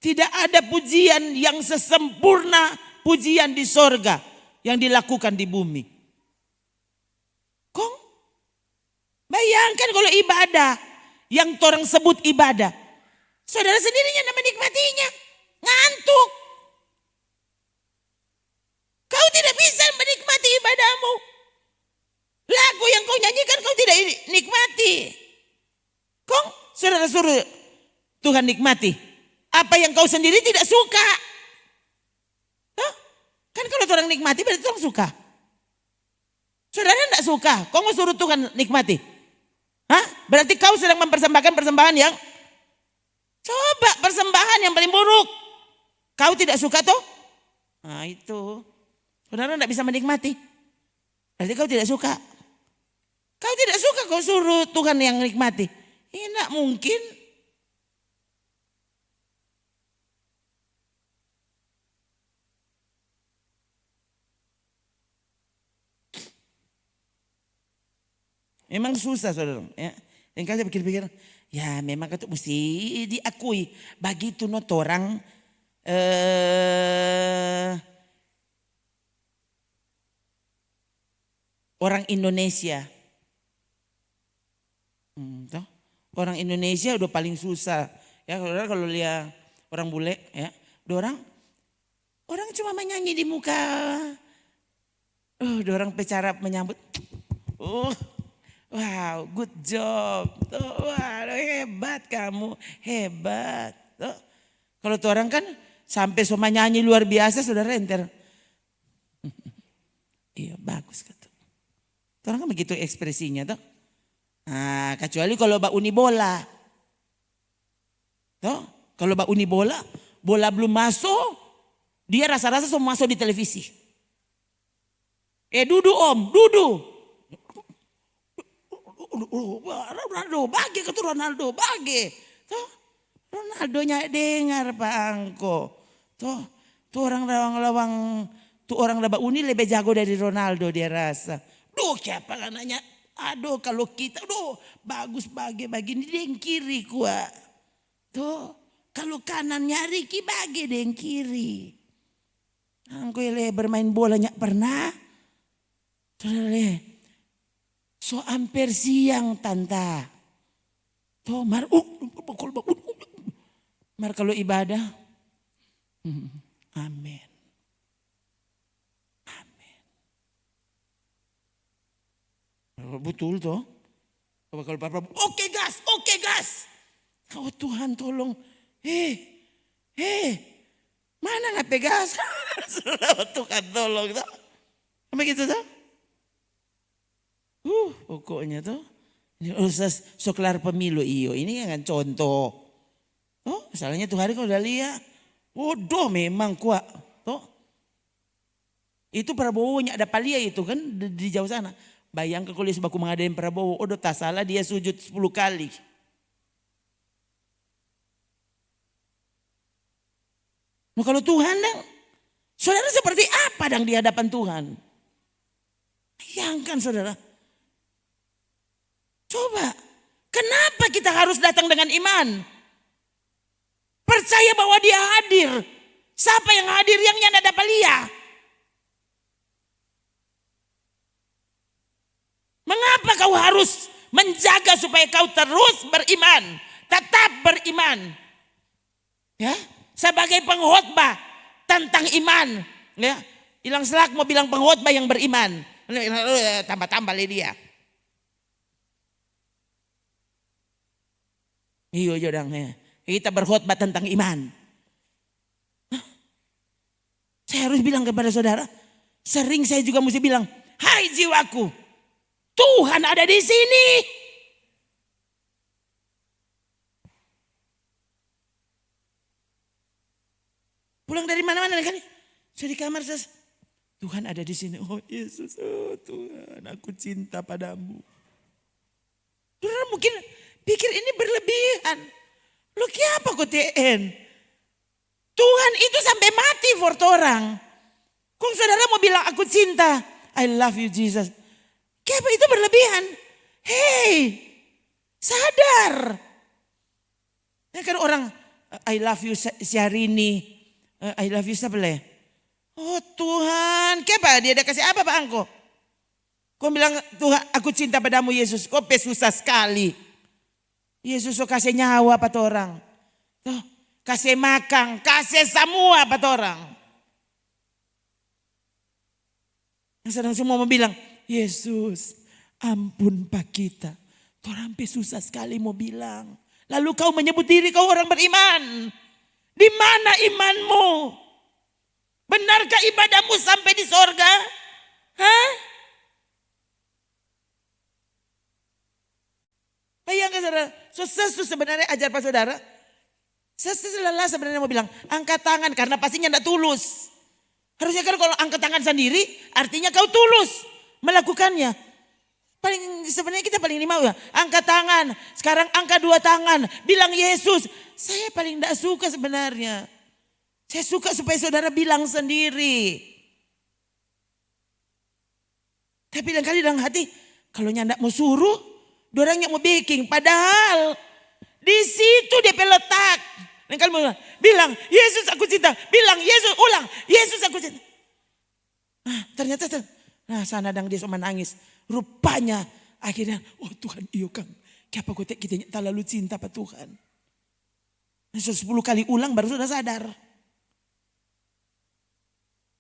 tidak ada pujian yang sesempurna pujian di sorga yang dilakukan di bumi? Kong, bayangkan kalau ibadah yang orang sebut ibadah, saudara sendirinya yang menikmatinya, ngantuk. Kau tidak bisa menikmati ibadahmu. Lagu yang kau nyanyikan kau tidak nikmati. Kong, saudara suruh Tuhan nikmati apa yang kau sendiri tidak suka. Hah? Kan kalau orang nikmati berarti orang suka. Saudara tidak suka, kau mau suruh Tuhan nikmati. Hah? Berarti kau sedang mempersembahkan persembahan yang, coba persembahan yang paling buruk. Kau tidak suka tuh? Nah itu. Saudara tidak bisa menikmati. Berarti kau tidak suka. Kau tidak suka kau suruh Tuhan yang nikmati. Ini tidak mungkin. Memang susah saudara. Ya. Yang saya pikir-pikir, ya memang itu mesti diakui. Begitu orang orang Indonesia. Orang Indonesia udah paling susah. Ya kalau lihat orang bule, ya, orang cuma menyanyi di muka. Orang pecara menyambut. Wow, good job. Wah, hebat kamu, hebat. Kalau tuh orang kan sampai sama nyanyi luar biasa, saudara enter. Iya bagus gitu. Orang kan begitu ekspresinya tuh. Nah, kecuali kalau Mbak Uni bola. Tuh, kalau Mbak Uni bola belum masuk, dia rasa-rasa semua masuk di televisi. Dudu om, dudu. Ronaldo bagi ke Ronaldo bagi. Tuh, Ronaldonya dengar Pak Angko. Tuh orang lawang tuh orang Mbak Uni lebih jago dari Ronaldo dia rasa. Duh siapa kan nanya. Aduh kalau kita bagus bagi ini deng kiri kuat. Tuh kalau kanannya Riki bagi deng kiri. Angko le bermain bolanya pernah. Tuh so hampir siang tanta. Tuh mar kalau ibadah. Amin. Amin. Betul toh. Kalau Bapak, oke gas. Oh Tuhan tolong. Mana nggak pegas? Tuhan tolong toh. Apa gitu toh? Pokoknya tuh ini usas soklar pemilu iyo ini kan contoh. Misalnya tuh hari kau udah lihat, memang kuat. Itu Prabowo-nya ada palia itu kan di jauh sana. Bayangkan kalau sebaku mengadain Prabowo, tak salah dia sujud 10 kali. Nah, kalau Tuhan dong, saudara seperti apa dong di hadapan Tuhan? Bayangkan saudara. Coba, kenapa kita harus datang dengan iman? Percaya bahwa dia hadir. Siapa yang hadir? Yang nyanda dapat lihat. Mengapa kau harus menjaga supaya kau terus beriman? Tetap beriman. Ya, sebagai pengkhotbah tentang iman. Ya, hilang selak mau bilang pengkhotbah yang beriman. Tambah-tambah dia. Iya jodang ya. Kita berkhotbah tentang iman. Saya harus bilang kepada saudara, sering saya juga mesti bilang, hai jiwaku, Tuhan ada di sini. Pulang dari mana-mana kan? Saya di kamar, Tuhan ada di sini. Oh Yesus, oh Tuhan, aku cinta padamu. Saudara mungkin pikir ini berlebihan. Lu kenapa kau TN? Tuhan itu sampai mati for orang. Kok saudara mau bilang aku cinta? I love you Jesus. Kenapa itu berlebihan? Hey, sadar. Ya kan orang I love you Syahrini. I love you siapa le? Oh Tuhan, kenapa dia ada kasih apa Pak Angko? Kau bilang Tuhan aku cinta padamu Yesus. Kau susah sekali. Yesus kasih nyawa pada orang. Tuh, kasih makan, kasih semua pada orang. Yang sedang semua mau bilang, Yesus ampun Pak kita. Orang susah sekali mau bilang. Lalu kau menyebut diri kau orang beriman. Di mana imanmu? Benarkah ibadahmu sampai di sorga? Hah? Bayangkan saudara, sesuatu sebenarnya ajar Pak saudara. Sesuatu lelah sebenarnya mau bilang, angkat tangan karena pastinya tidak tulus. Harusnya kan kalau angkat tangan sendiri, artinya kau tulus melakukannya. Sebenarnya kita paling mau ya, angkat tangan. Sekarang angkat 2 tangan, bilang Yesus. Saya paling tidak suka sebenarnya. Saya suka supaya saudara bilang sendiri. Tapi lain kali dalam hati, kalau nyandak mau suruh, dorangnya mau baking. Padahal di situ dia letak. Lain kali mau bilang, Yesus aku cinta. Bilang Yesus, ulang, Yesus aku cinta. Ternyata, sana dang dia sama nangis. Rupanya akhirnya, oh Tuhan iyo kang. Kenapa kita terlalu cinta pada Tuhan. 10 kali ulang baru sudah sadar.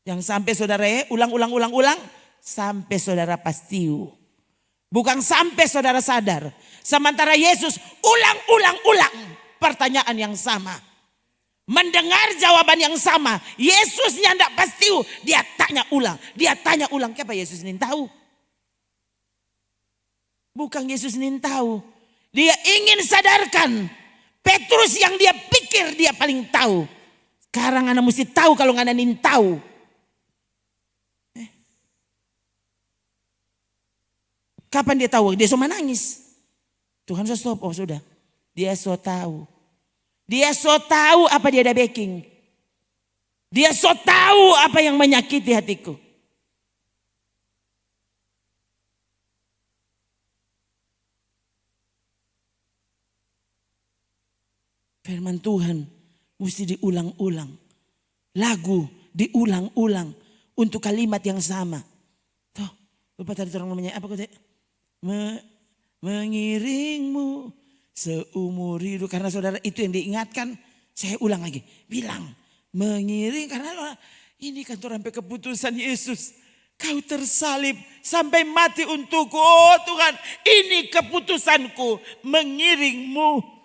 Yang sampai saudara ulang. Sampai saudara pastiu. Bukan sampai saudara sadar. Sementara Yesus ulang. Pertanyaan yang sama. Mendengar jawaban yang sama. Yesusnya tidak pastiu. Dia tanya ulang. Kenapa Yesus ini tahu? Bukan Yesus ini tahu. Dia ingin sadarkan. Petrus yang dia pikir dia paling tahu. Sekarang anak mesti tahu kalau anak ini tahu. Kapan dia tahu? Dia cuma nangis. Tuhan stop. Oh sudah. Dia so tahu. Dia so tahu apa dia ada baking. Dia so tahu apa yang menyakiti hatiku. Firman Tuhan mesti diulang-ulang. Lagu diulang-ulang untuk kalimat yang sama. Tuh, lupa tadi orang namanya apa kata? Mengiringmu seumur hidup. Karena saudara itu yang diingatkan, saya ulang lagi. Bilang, mengiring karena ini kan sampai keputusan Yesus. Kau tersalib sampai mati untukku. Oh Tuhan, ini keputusanku mengiringmu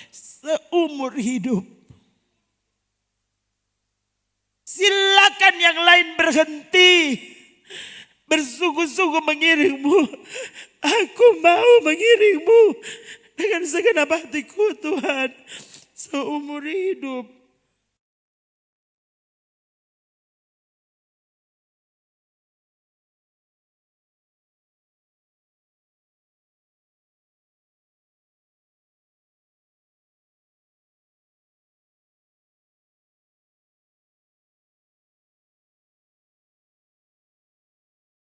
seumur hidup. Silakan yang lain berhenti. Bersungguh-sungguh mengiringmu. Aku mau mengiringmu dengan segenap hatiku Tuhan. Seumur hidup.